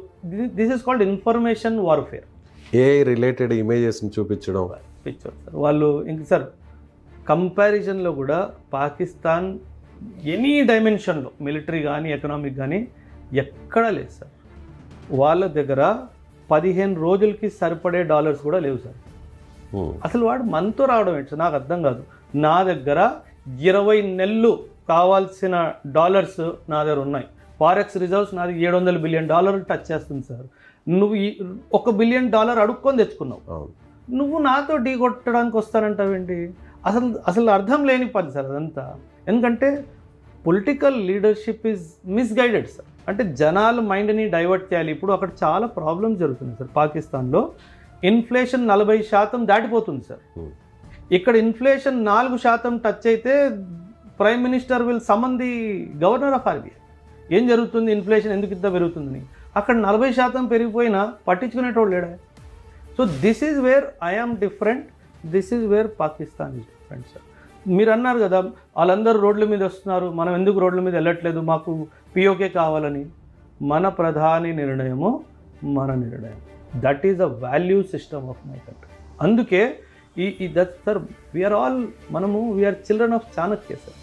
This is called information warfare. AI related ఇమేజెస్ని చూపించడం పిక్చర్ సార్. వాళ్ళు ఇంక సార్ కంపారిజన్లో కూడా పాకిస్తాన్ ఎనీ డైమెన్షన్లో మిలిటరీ కానీ ఎకనామిక్ కానీ ఎక్కడా లేదు సార్. వాళ్ళ దగ్గర 15 రోజులకి సరిపడే డాలర్స్ కూడా లేవు సార్. అసలు వాడు మనతో రావడం ఏంటి సార్ నాకు అర్థం కాదు. నా దగ్గర 20 నెలలు కావాల్సిన డాలర్స్ నా దగ్గర ఉన్నాయి. ఫారెక్స్ రిజర్వ్స్ నాది $700 బిలియన్ టచ్ చేస్తుంది సార్. నువ్వు $1 బిలియన్ అడుక్కొని తెచ్చుకున్నావు. నువ్వు నాతో ఢీ కొట్టడానికి వస్తానంటావేంటి? అసలు అర్థం లేని పని సార్ అదంతా. ఎందుకంటే political leadership is misguided sir. అంటే జనాల మైండ్ని డైవర్ట్ చేయాలి. ఇప్పుడు అక్కడ చాలా ప్రాబ్లమ్స్ జరుగుతున్నాయి సార్. పాకిస్తాన్లో ఇన్ఫ్లేషన్ 40% దాటిపోతుంది సార్. ఇక్కడ ఇన్ఫ్లేషన్ 4% టచ్ అయితే prime minister will summon the governor of RBI. ఏం జరుగుతుంది, ఇన్ఫ్లేషన్ ఎందుకు ఇంత పెరుగుతుందని. అక్కడ 40% పెరిగిపోయినా పట్టించుకునేటోళ్ళు లేడా. So this is wear I am different, this is wear Pakistan is different sir. మీరు అన్నారు కదా వాళ్ళందరూ రోడ్ల మీద వస్తున్నారు, మనం ఎందుకు రోడ్ల మీద వెళ్ళట్లేదు, మాకు POK కావాలని. మన ప్రధాని నిర్ణయము మన నిర్ణయం. That is a value system of my country. అందుకే that sir we are children of Chanakya sir.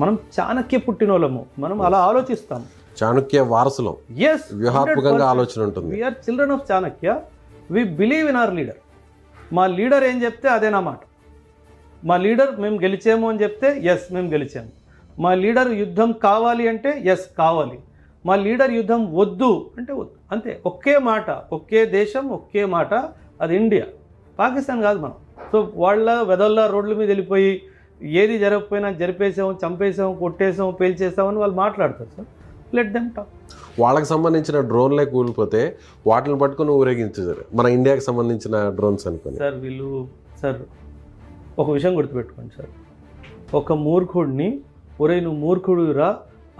మనం చాణక్య పుట్టినోళ్ళము, మనం అలా ఆలోచిస్తాం. చాణక్య వారసులం. ఎస్, వ్యూహాత్మకంగా ఆలోచన ఉంటుంది. We are children of Chanakya. We believe in our leader. మా లీడర్ ఏం చెప్తే అదే నా మాట. మా లీడర్ మేము గెలిచాము అని చెప్తే ఎస్ మేము గెలిచాము. మా లీడర్ యుద్ధం కావాలి అంటే ఎస్ కావాలి. మా లీడర్ యుద్ధం వద్దు అంటే వద్దు, అంతే. ఒకే మాట, ఒకే దేశం, ఒకే మాట. అది ఇండియా, పాకిస్తాన్ కాదు మనం. సో వాళ్ళ వెదల్లా రోడ్ల మీద వెళ్ళిపోయి ఏది జరగకపోయినా జరిపేసాము, చంపేసాము, కొట్టేసాము, పేల్చేసామని వాళ్ళు మాట్లాడతారు సార్. Let them talk. వాళ్ళకి సంబంధించిన డ్రోన్లే కూలిపోతే వాటిని పట్టుకుని ఊరేగించారు. మన ఇండియాకి సంబంధించిన డ్రోన్స్ అనుకోండి సార్. వీళ్ళు సార్ ఒక విషయం గుర్తుపెట్టుకోండి సార్. ఒక మూర్ఖుడిని ఒరే నువ్వు మూర్ఖుడురా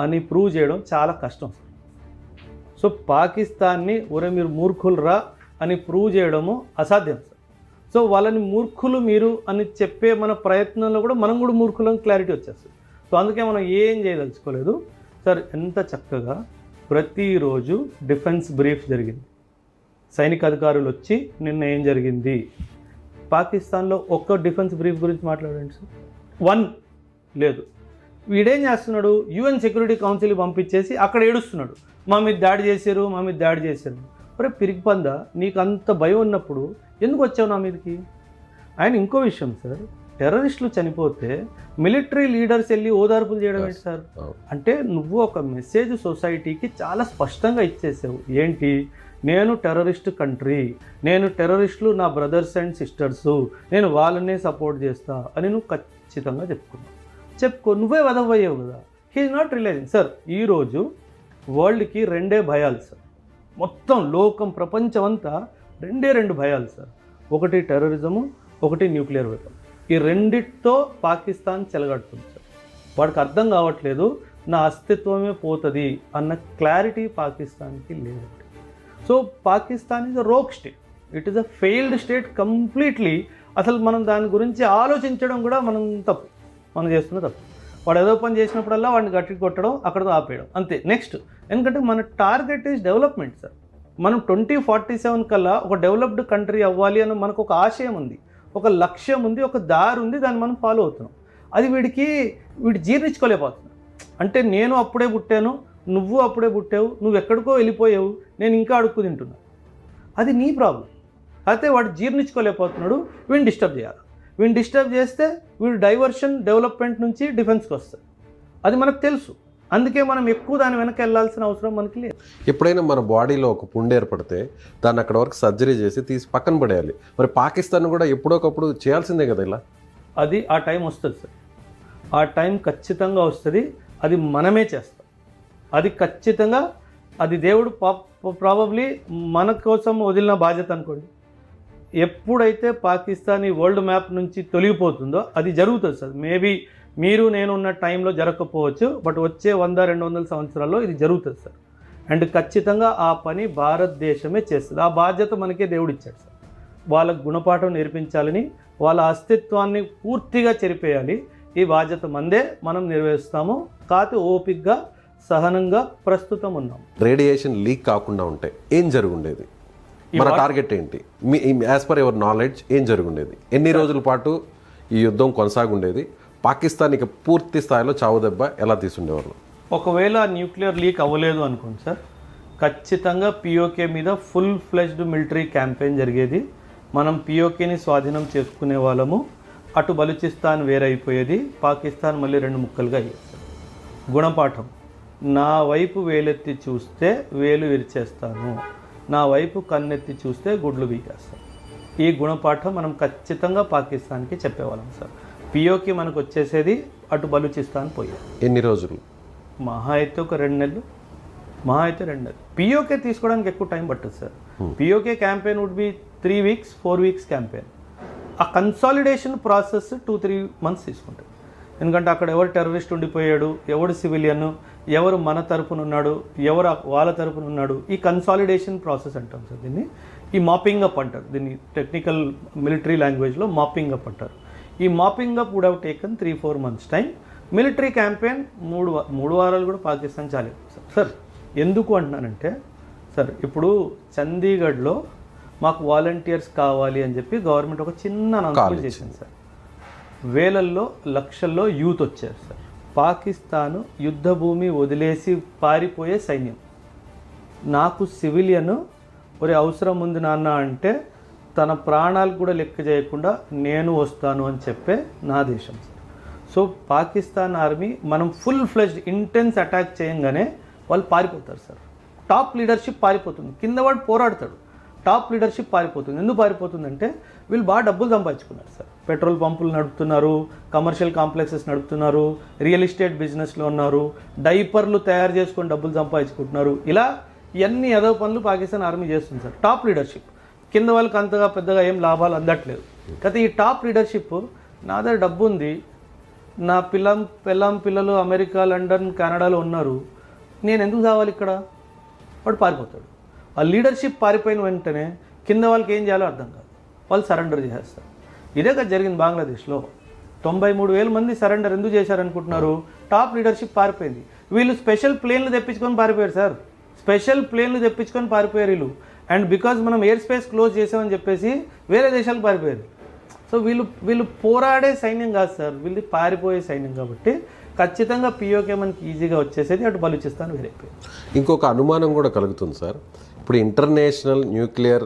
అని ప్రూవ్ చేయడం చాలా కష్టం సార్. సో పాకిస్తాన్ని ఒరే మీరు మూర్ఖులురా అని ప్రూవ్ చేయడము అసాధ్యం సార్. సో వాళ్ళని మూర్ఖులు మీరు అని చెప్పే మన ప్రయత్నంలో కూడా మనం కూడా మూర్ఖులను క్లారిటీ వచ్చేస్తుంది. సో అందుకే మనం ఏం చేయదలుచుకోలేదు సార్. ఎంత చక్కగా ప్రతిరోజు డిఫెన్స్ బ్రీఫ్ జరిగింది. సైనిక అధికారులు వచ్చి నిన్న ఏం జరిగింది, పాకిస్తాన్లో ఒక్క డిఫెన్స్ బ్రీఫ్ గురించి మాట్లాడండి సార్. 1 లేదు. వీడేం చేస్తున్నాడు, UN సెక్యూరిటీ కౌన్సిల్ పంపించేసి అక్కడ ఏడుస్తున్నాడు, మా మీద దాడి చేశారు, మా మీద దాడి చేశారు. మరి పిరిగిపందా, నీకు అంత భయం ఉన్నప్పుడు ఎందుకు వచ్చావు నా మీదకి? ఆయన ఇంకో విషయం సార్, టెర్రరిస్టులు చనిపోతే మిలిటరీ లీడర్స్ వెళ్ళి ఓదార్పులు చేయడం ఏంటి సార్? అంటే నువ్వు ఒక మెసేజ్ సొసైటీకి చాలా స్పష్టంగా ఇచ్చేసావు. ఏంటి, నేను టెర్రరిస్ట్ కంట్రీ, నేను టెర్రరిస్టులు నా బ్రదర్స్ అండ్ సిస్టర్సు, నేను వాళ్ళనే సపోర్ట్ చేస్తా అని నువ్వు ఖచ్చితంగా చెప్పుకో. నువ్వే వదవయ్యావు కదా. He's not realising sir. ఈరోజు వరల్డ్కి 2 భయాలు సార్. మొత్తం లోకం, ప్రపంచం అంతా 2 భయాలు సార్. ఒకటి టెర్రరిజము, ఒకటి న్యూక్లియర్ వెపన్. ఈ రెండిటితో పాకిస్తాన్ చెలగడుతుంది సార్. వాడికి అర్థం కావట్లేదు నా అస్తిత్వమే పోతుంది అన్న క్లారిటీ పాకిస్తాన్కి లేదండి. So Pakistan is a rogue state, it is a failed state completely. అసలు మనం దాని గురించి ఆలోచించడం కూడా మనం చేస్తున్న తప్పు. వాడు ఏదో పని చేసినప్పుడల్లా వాడిని గట్టి కొట్టడం, అక్కడతో ఆపేయడం, అంతే. నెక్స్ట్, ఎందుకంటే మన టార్గెట్ ఈజ్ డెవలప్మెంట్ సార్. మనం 2047 కల్లా ఒక డెవలప్డ్ కంట్రీ అవ్వాలి అని మనకు ఒక ఆశయం ఉంది, ఒక లక్ష్యం ఉంది, ఒక దారి ఉంది, దాన్ని మనం ఫాలో అవుతున్నాం. అది వీడు జీర్ణించుకోలేకపోతున్నాడు. అంటే నేను అప్పుడే పుట్టాను, నువ్వు అప్పుడే పుట్టావు, నువ్వు ఎక్కడికో వెళ్ళిపోయావు, నేను ఇంకా అడుక్కు తింటున్నా. అది నీ ప్రాబ్లం. అయితే వాడు జీర్ణించుకోలేకపోతున్నాడు, వీడిని డిస్టర్బ్ చేయాలి. వీడిని డిస్టర్బ్ చేస్తే వీడు డైవర్షన్ డెవలప్మెంట్ నుంచి డిఫెన్స్కి వస్తుంది. అది మనకు తెలుసు. అందుకే మనం ఎక్కువ దాని వెనక వెళ్ళాల్సిన అవసరం మనకి లేదు. ఎప్పుడైనా మన బాడీలో ఒక పుండు ఏర్పడితే దాన్ని అక్కడ వరకు సర్జరీ చేసి తీసి పక్కన పడేయాలి. మరి పాకిస్తాన్ కూడా ఎప్పుడోకప్పుడు చేయాల్సిందే కదా ఇలా. అది ఆ టైం వస్తుంది సార్. ఆ టైం ఖచ్చితంగా వస్తుంది. అది మనమే చేస్తాం. అది ఖచ్చితంగా, అది దేవుడు ప్రాబబ్లీ మన కోసం వదిలిన బాధ్యత అనుకోండి. ఎప్పుడైతే పాకిస్తాన్ ఈ వరల్డ్ మ్యాప్ నుంచి తొలగిపోతుందో అది జరుగుతుంది సార్. మేబీ మీరు నేను ఉన్న టైంలో జరగకపోవచ్చు, బట్ వచ్చే 100-200 సంవత్సరాల్లో ఇది జరుగుతుంది సార్. అండ్ ఖచ్చితంగా ఆ పని భారతదేశమే చేస్తుంది. ఆ బాధ్యత మనకే దేవుడు ఇచ్చాడు సార్. వాళ్ళకు గుణపాఠం నేర్పించాలని, వాళ్ళ అస్తిత్వాన్ని పూర్తిగా చెరిపేయాలి. ఈ బాధ్యత మందే, మనం నిర్వహిస్తాము. కాకపోతే ఓపికగా సహనంగా ప్రస్తుతం ఉన్నాం. రేడియేషన్ లీక్ కాకుండా ఉంటే ఏం జరుగుండేది? మన టార్గెట్ ఏంటి? Me as per your knowledge ఏం జరుగుండేది? ఎన్ని రోజుల పాటు ఈ యుద్ధం కొనసాగుండేది? పాకిస్తాన్ ఇక పూర్తి స్థాయిలో చావుదెబ్బ ఎలా తీసుండేవాళ్ళు? ఒకవేళ న్యూక్లియర్ లీక్ అవ్వలేదు అనుకోండి సార్, ఖచ్చితంగా పిఓకే మీద ఫుల్ ఫ్లెజ్డ్ మిలిటరీ క్యాంపెయిన్ జరిగేది. మనం పిఓకేని స్వాధీనం చేసుకునే వాళ్ళము. అటు బలూచిస్తాన్ వేరైపోయేది, పాకిస్తాన్ మళ్ళీ 2 ముక్కలుగా అయ్యేది. గుణపాఠం: నా వైపు వేలెత్తి చూస్తే వేలు విరిచేస్తాను, నా వైపు కన్నెత్తి చూస్తే గుడ్లు బీకేస్తాను. ఈ గుణపాఠం మనం ఖచ్చితంగా పాకిస్తాన్కి చెప్పేవాళ్ళం సార్. పిఓకే మనకు వచ్చేసేది, అటు బలూచిస్తాన్ పోయేది. ఎన్ని రోజులు? మహా అయితే ఒక 2 నెలలు, మహా అయితే 2 నెలలు. పిఓకే తీసుకోవడానికి ఎక్కువ టైం పడుతుంది sir. PoK campaign would be 3 weeks 4 weeks campaign. ఆ కన్సాలిడేషన్ ప్రాసెస్ 2-3 మంత్స్ తీసుకుంటుంది. ఎందుకంటే అక్కడ ఎవరు టెర్రరిస్ట్ ఉండిపోయాడు, ఎవడు సివిలియన్, ఎవరు మన తరపున ఉన్నాడు, ఎవరు వాళ్ళ తరపున ఉన్నాడు, ఈ కన్సాలిడేషన్ ప్రాసెస్ అంటాం సార్. దీన్ని ఈ మాపింగ్ అప్ అంటారు. దీన్ని టెక్నికల్ మిలిటరీ లాంగ్వేజ్లో మాపింగ్ అప్ అంటారు. ఈ mapping up would have taken 3-4 months time. Military campaign 3 వారాలు కూడా పాకిస్తాన్ చాలేదు సార్. ఎందుకు అంటున్నానంటే సార్, ఇప్పుడు చండీగఢ్లో మాకు వాలంటీర్స్ కావాలి అని చెప్పి గవర్నమెంట్ ఒక చిన్న అనౌన్స్మెంట్ చేసింది సార్. వేలల్లో లక్షల్లో యూత్ వచ్చారు సార్. పాకిస్తాను యుద్ధ భూమి వదిలేసి పారిపోయే సైన్యం. నాకు సివిలియన్ ఒరే అవసరం ఉంది నాన్న అంటే తన ప్రాణాలు కూడా లెక్క చేయకుండా నేను వస్తాను అని చెప్పే నా దేశం సార్. సో పాకిస్తాన్ ఆర్మీ మనం ఫుల్ ఫ్లెజ్డ్ ఇంటెన్స్ అటాక్ చేయంగానే వాళ్ళు పారిపోతారు సార్. టాప్ లీడర్షిప్ పారిపోతుంది, కింద వాడు పోరాడతాడు, టాప్ లీడర్షిప్ పారిపోతుంది. ఎందుకు పారిపోతుందంటే వీళ్ళు బాగా డబ్బులు సంపాదించుకున్నారు సార్. పెట్రోల్ పంపులు నడుపుతున్నారు, కమర్షియల్ కాంప్లెక్సెస్ నడుపుతున్నారు, రియల్ ఎస్టేట్ బిజినెస్లో ఉన్నారు, డైపర్లు తయారు చేసుకొని డబ్బులు సంపాదించుకుంటున్నారు. ఇలా ఇవన్నీ ఎదవ పనులు పాకిస్తాన్ ఆర్మీ చేస్తుంది సార్. టాప్ లీడర్షిప్, కింద వాళ్ళకి అంతగా పెద్దగా ఏం లాభాలు అందట్లేదు. అయితే ఈ టాప్ లీడర్షిప్, నా దగ్గర డబ్బు ఉంది, నా పిల్లలు అమెరికా, లండన్, కెనడాలో ఉన్నారు, నేను ఎందుకు కావాలి ఇక్కడ? వాడు పారిపోతాడు. ఆ లీడర్షిప్ పారిపోయిన వెంటనే కింద వాళ్ళకి ఏం చేయాలో అర్థం కాదు, వాళ్ళు సరెండర్ చేసేస్తారు. ఇదే కదా జరిగింది బంగ్లాదేశ్లో. 93,000 మంది సరెండర్ ఎందుకు చేశారనుకుంటున్నారు? టాప్ లీడర్షిప్ పారిపోయింది. వీళ్ళు స్పెషల్ ప్లేన్లు తెప్పించుకొని పారిపోయారు సార్. స్పెషల్ ప్లేన్లు తెప్పించుకొని పారిపోయారు వీళ్ళు. అండ్ బికాజ్ మనం ఎయిర్ స్పేస్ క్లోజ్ చేసామని చెప్పేసి వేరే దేశాలకు పారిపోయారు. సో వీళ్ళు పోరాడే సైన్యం కాదు సార్, వీళ్ళు పారిపోయే సైన్యం. కాబట్టి ఖచ్చితంగా పిఓకే మనకి ఈజీగా వచ్చేసేది, అటు బలూచిస్తాన్ వేరైపోయింది. ఇంకొక అనుమానం కూడా కలుగుతుంది సార్. ఇప్పుడు ఇంటర్నేషనల్ న్యూక్లియర్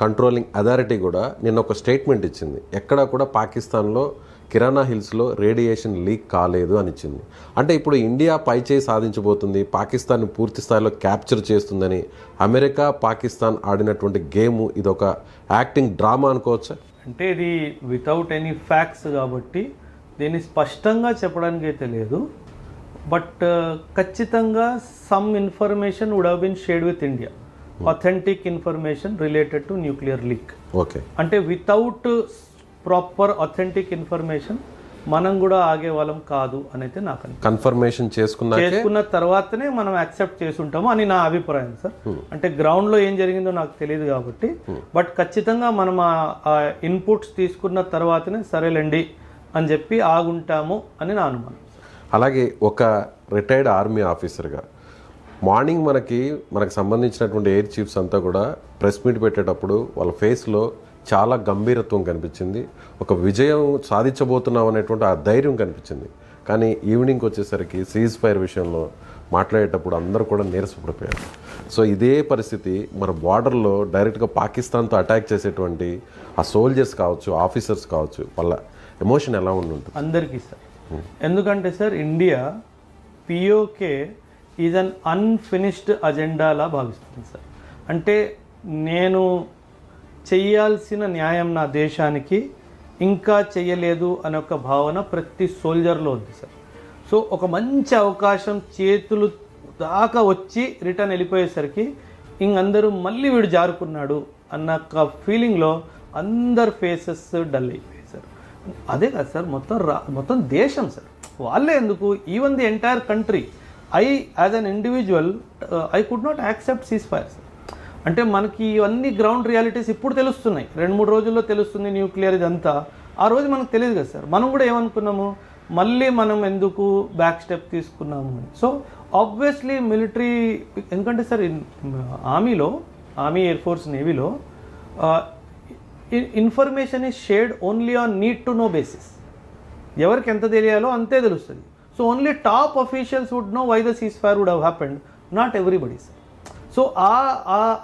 కంట్రోలింగ్ అథారిటీ కూడా నిన్న ఒక స్టేట్మెంట్ ఇచ్చింది. ఎక్కడా కూడా పాకిస్తాన్లో కిరాణా హిల్స్లో రేడియేషన్ లీక్ కాలేదు అని ఇచ్చింది. అంటే ఇప్పుడు ఇండియా పైచేయి సాధించబోతుంది, పాకిస్తాన్ని పూర్తి స్థాయిలో క్యాప్చర్ చేస్తుందని అమెరికా పాకిస్తాన్ ఆడినటువంటి గేమ్ ఇదొక యాక్టింగ్ డ్రామా అనుకోవచ్చా? అంటే ఇది వితౌట్ ఎనీ ఫ్యాక్ట్స్ కాబట్టి దీన్ని స్పష్టంగా చెప్పడానికి అయితే లేదు. బట్ ఖచ్చితంగా some information would have been shared with India, authentic information related to nuclear leak. Okay, అంటే వితౌట్ ప్రాపర్ అథెంటిక్ ఇన్ఫర్మేషన్ మనం కూడా ఆగే వాళ్ళం కాదు అని అయితే నాకు కన్ఫర్మేషన్ చేసుకున్న తర్వాతనే మనం యాక్సెప్ట్ చేసుంటాము అని నా అభిప్రాయం సార్. అంటే గ్రౌండ్లో ఏం జరిగిందో నాకు తెలియదు కాబట్టి, బట్ ఖచ్చితంగా మనం ఆ ఇన్పుట్స్ తీసుకున్న తర్వాతనే సరేలేండి అని చెప్పి ఆగుంటాము అని నా అనుమానం. అలాగే ఒక రిటైర్డ్ ఆర్మీ ఆఫీసర్గా మార్నింగ్ మనకు సంబంధించినటువంటి ఎయిర్ చీఫ్స్ అంతా కూడా ప్రెస్ మీట్ పెట్టేటప్పుడు వాళ్ళ ఫేస్లో చాలా గంభీరత్వం కనిపించింది, ఒక విజయం సాధించబోతున్నాం అనేటువంటి ఆ ధైర్యం కనిపించింది. కానీ ఈవినింగ్కి వచ్చేసరికి సీజ్ ఫైర్ విషయంలో మాట్లాడేటప్పుడు అందరూ కూడా నీరసపడిపోయారు. సో ఇదే పరిస్థితి మన బార్డర్లో డైరెక్ట్గా పాకిస్తాన్తో అటాక్ చేసేటువంటి ఆ సోల్జర్స్ కావచ్చు, ఆఫీసర్స్ కావచ్చు, వాళ్ళ ఎమోషన్ ఎలా ఉంటుంది అందరికీ సార్? ఎందుకంటే sir India PoK is an unfinished అజెండాలా భావిస్తుంది సార్. అంటే నేను చెయ్యాల్సిన న్యాయం నా దేశానికి ఇంకా చెయ్యలేదు అనే ఒక భావన ప్రతి సోల్జర్లో ఉంది సార్. సో ఒక మంచి అవకాశం చేతులు దాకా వచ్చి రిటర్న్ వెళ్ళిపోయేసరికి ఇంకందరూ మళ్ళీ వీడు జారుకున్నాడు అన్న ఒక ఫీలింగ్లో అందరు ఫేసెస్ డల్ అయిపోయాయి సార్. అదే కాదు సార్, మొత్తం దేశం సార్. వాళ్ళే ఎందుకు, even the entire country, as an individual I could not accept cease fire sir. అంటే మనకి ఇవన్నీ గ్రౌండ్ రియాలిటీస్ ఇప్పుడు తెలుస్తున్నాయి, 2-3 రోజుల్లో తెలుస్తుంది న్యూక్లియర్ ఇదంతా. ఆ రోజు మనకు తెలియదు కదా సార్. మనం కూడా ఏమనుకున్నాము, మళ్ళీ మనం ఎందుకు బ్యాక్ స్టెప్ తీసుకున్నాము అని. సో ఆబ్వియస్లీ మిలిటరీ, ఎందుకంటే సార్ ఆర్మీ ఎయిర్ ఫోర్స్ నేవీలో information is shared only on need to know basis. ఎవరికి ఎంత తెలియాలో అంతే తెలుస్తుంది. So only top officials would know why the ceasefire would have happened, not everybody sir. So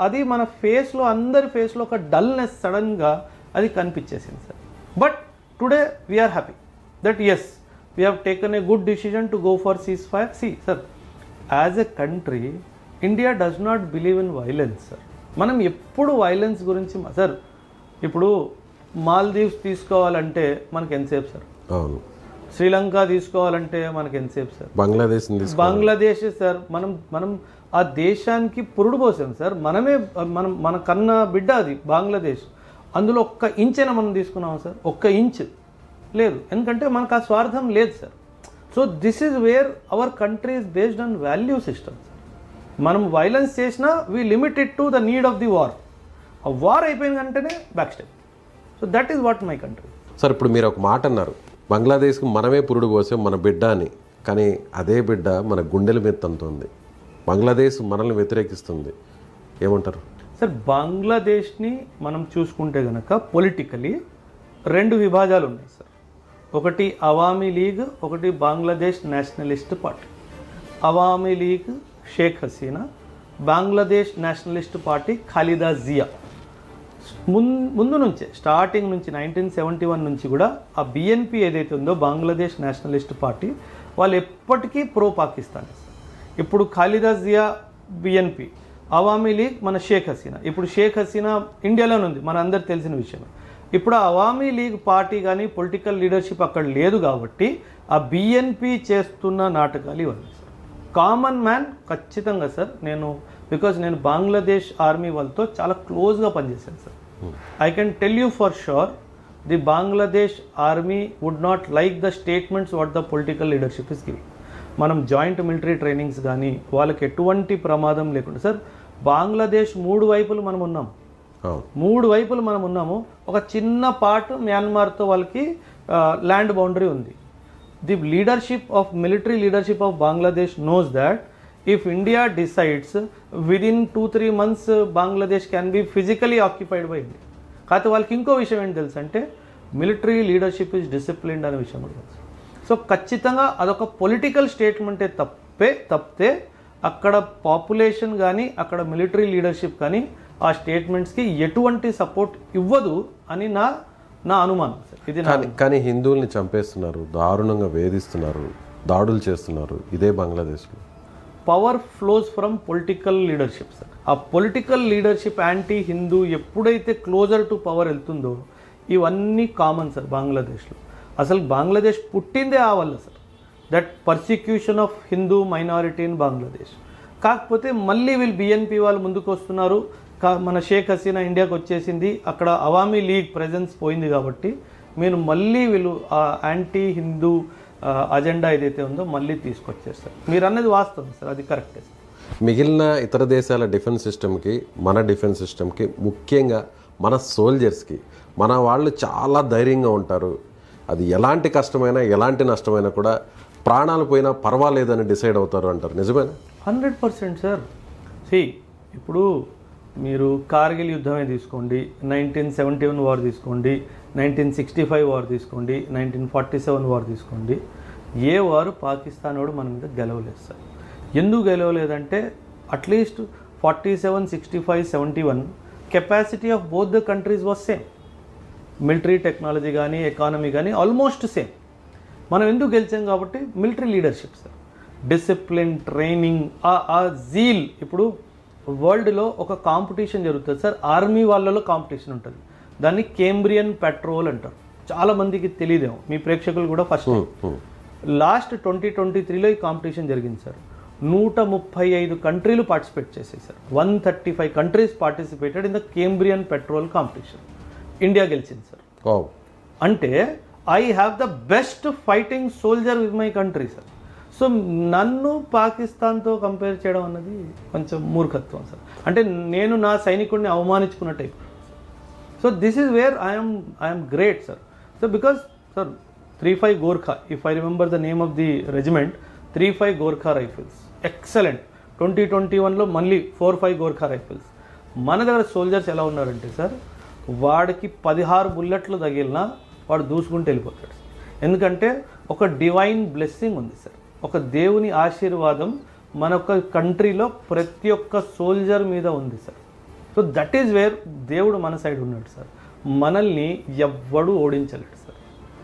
అది మన ఫేస్లో, అందరి ఫేస్లో ఒక డల్నెస్ సడన్గా అది కనిపించేసింది sir. But today we are happy that as we have taken a good decision to go for cease fire. See sir, as a country India does not believe in violence sir. మనం ఎప్పుడు వైలెన్స్ గురించి సార్, ఇప్పుడు మాల్దీవ్స్ తీసుకోవాలంటే మనకి ఎంతసేపు సార్, అవును, శ్రీలంక తీసుకోవాలంటే మనకి ఎంతసేపు సార్, బంగ్లాదేశ్ సార్. మనం ఆ దేశానికి పురుడు పోసాం సార్. మన కన్న బిడ్డ అది బంగ్లాదేశ్. అందులో ఒక్క ఇంచైనా మనం తీసుకున్నాం సార్? ఒక్క ఇంచ్ లేదు, ఎందుకంటే మనకు ఆ స్వార్థం లేదు sir. So this is wear our country is based on value system. మనం వైలెన్స్ చేసినా we limit it to the need of the war. ఆ వార్ అయిపోయిన వెంటనే back step. So that is what my country. Sir, ఇప్పుడు మీరు ఒక మాట అన్నారు, బంగ్లాదేశ్కి మనమే పురుడు పోసాం మన బిడ్డ అని. కానీ అదే బిడ్డ మన గుండెల మీద తంతుంది. బంగ్లాదేశ్ మనల్ని వ్యతిరేకిస్తుంది, ఏమంటారు సార్? బంగ్లాదేశ్ని మనం చూసుకుంటే కనుక పొలిటికలీ 2 విభాగాలు ఉన్నాయి సార్. ఒకటి అవామీ లీగ్, ఒకటి బంగ్లాదేశ్ నేషనలిస్ట్ పార్టీ. అవామీ లీగ్ షేక్ హసీనా, బంగ్లాదేశ్ నేషనలిస్ట్ పార్టీ ఖాలిదా జియా. ముందు నుంచే, స్టార్టింగ్ నుంచి 1971 నుంచి కూడా ఆ బిఎన్పి ఏదైతే ఉందో బంగ్లాదేశ్ నేషనలిస్ట్ పార్టీ, వాళ్ళు ఎప్పటికీ ప్రో పాకిస్తాన్. ఇప్పుడు ఖాలిదా జియా బిఎన్పి, అవామీ లీగ్ మన షేక్ హసీనా. ఇప్పుడు షేక్ హసీనా ఇండియాలోనే ఉంది, మన అందరు తెలిసిన విషయం. ఇప్పుడు ఆ అవామీ లీగ్ పార్టీ కానీ పొలిటికల్ లీడర్షిప్ అక్కడ లేదు కాబట్టి ఆ బిఎన్పి చేస్తున్న నాటకాలు ఇవన్నీ సార్. కామన్ మ్యాన్ ఖచ్చితంగా సార్, బికాజ్ నేను బంగ్లాదేశ్ ఆర్మీ వాళ్ళతో చాలా క్లోజ్గా పనిచేశాను sir. I can tell you for sure the Bangladesh army would not like the statements what the political leadership is giving. మనం జాయింట్ మిలిటరీ ట్రైనింగ్స్ కానీ వాళ్ళకి ఎటువంటి ప్రమాదం లేకుండా సార్. బంగ్లాదేశ్ 3 వైపులు మనం ఉన్నాం, 3 వైపులు మనం ఉన్నాము. ఒక చిన్న పార్ట్ మ్యాన్మార్తో వాళ్ళకి ల్యాండ్ బౌండరీ ఉంది. The leadership of military leadership of Bangladesh knows that if India decides within 2-3 months Bangladesh can be physically occupied by India. కాకపోతే వాళ్ళకి ఇంకో విషయం ఏంటి తెలుసు అంటే మిలిటరీ లీడర్షిప్ ఇస్ డిసిప్లిన్డ్ అనే విషయం కూడా తెలుసు. సో ఖచ్చితంగా అదొక పొలిటికల్ స్టేట్మెంటే తప్పితే అక్కడ పాపులేషన్ కానీ అక్కడ మిలిటరీ లీడర్షిప్ కానీ ఆ స్టేట్మెంట్స్కి ఎటువంటి సపోర్ట్ ఇవ్వదు అని నా అనుమానం సార్. ఇది కానీ హిందువుల్ని చంపేస్తున్నారు, దారుణంగా వేధిస్తున్నారు, దాడులు చేస్తున్నారు ఇదే బంగ్లాదేశ్లో. Power flows from political leadership sir. ఆ పొలిటికల్ లీడర్షిప్ యాంటీ హిందూ ఎప్పుడైతే క్లోజర్ టు పవర్ వెళ్తుందో ఇవన్నీ కామన్ సార్ బంగ్లాదేశ్లో. అసలు బంగ్లాదేశ్ పుట్టిందే ఆ వల్ల sir, that persecution of Hindu minority in Bangladesh. కాకపోతే మళ్ళీ వీళ్ళు బిఎన్పి వాళ్ళు ముందుకు వస్తున్నారు. మన షేక్ హసీనా ఇండియాకి వచ్చేసింది, అక్కడ అవామీ లీగ్ ప్రెజెన్స్ పోయింది కాబట్టి మీరు మళ్ళీ వీళ్ళు ఆ యాంటీ హిందూ అజెండా ఏదైతే ఉందో మళ్ళీ తీసుకొచ్చేస్తారు. మీరు అన్నది వాస్తవం సార్, అది కరెక్టే సార్. మిగిలిన ఇతర దేశాల డిఫెన్స్ సిస్టమ్కి మన డిఫెన్స్ సిస్టమ్కి, ముఖ్యంగా మన సోల్జర్స్కి, మన వాళ్ళు చాలా ధైర్యంగా ఉంటారు. అది ఎలాంటి కష్టమైనా ఎలాంటి నష్టమైనా కూడా ప్రాణాలు పోయినా పర్వాలేదని డిసైడ్ అవుతారు అంటారు, నిజమేనా? 100% సార్. ఇప్పుడు మీరు కార్గిల్ యుద్ధమే తీసుకోండి, 1971 వార్ తీసుకోండి, 1965 వార్ తీసుకోండి, 1947 వార్ తీసుకోండి. ఏ వారు పాకిస్తాన్ వాడు మన మీద గెలవలేదు సార్. ఎందుకు గెలవలేదంటే at least 47, 65, 71 capacity of both the countries was same. Military technology కానీ ఎకానమీ కానీ ఆల్మోస్ట్ సేమ్. మనం ఎందుకు గెలిచాం కాబట్టి military leadership sir, discipline, training, ఆ జీల్. ఇప్పుడు వరల్డ్లో ఒక కాంపిటీషన్ జరుగుతుంది సార్, ఆర్మీ వాళ్ళలో కాంపిటీషన్ ఉంటుంది, దాన్ని కేంబ్రియన్ పెట్రోల్ అంటారు. చాలామందికి తెలియదేమో, మీ ప్రేక్షకులు కూడా ఫస్ట్ లాస్ట్ 2023లో ఈ కాంపిటీషన్ జరిగింది సార్. 135 కంట్రీలు పార్టిసిపేట్ చేసాయి sir. 135 countries participated in the Cambrian petrol competition. India గెలిచింది సార్. అంటే I have the best fighting soldier with my country sir. So నన్ను పాకిస్తాన్తో కంపేర్ చేయడం అన్నది కొంచెం మూర్ఖత్వం సార్. అంటే నేను నా సైనికుడిని అవమానించుకున్న type. So this is where I'm great sir. So because sir 35 Gorkha, if I remember the name of the regiment, 35 Gorkha rifles. Excellent. 2021లో మళ్ళీ 4-5 Gorkha rifles. మన దగ్గర సోల్జర్స్ ఎలా ఉన్నారంటే సార్, వాడికి 16 బుల్లెట్లు తగిలినా వాడు దూసుకుంటూ వెళ్ళిపోతాడు. ఎందుకంటే ఒక డివైన్ బ్లెస్సింగ్ ఉంది సార్, ఒక దేవుని ఆశీర్వాదం మన ఒక కంట్రీలో ప్రతి ఒక్క సోల్జర్ మీద ఉంది sir. So that is where దేవుడు మన సైడ్ ఉన్నాడు సార్. మనల్ని ఎవ్వడు ఓడించలేడు సార్.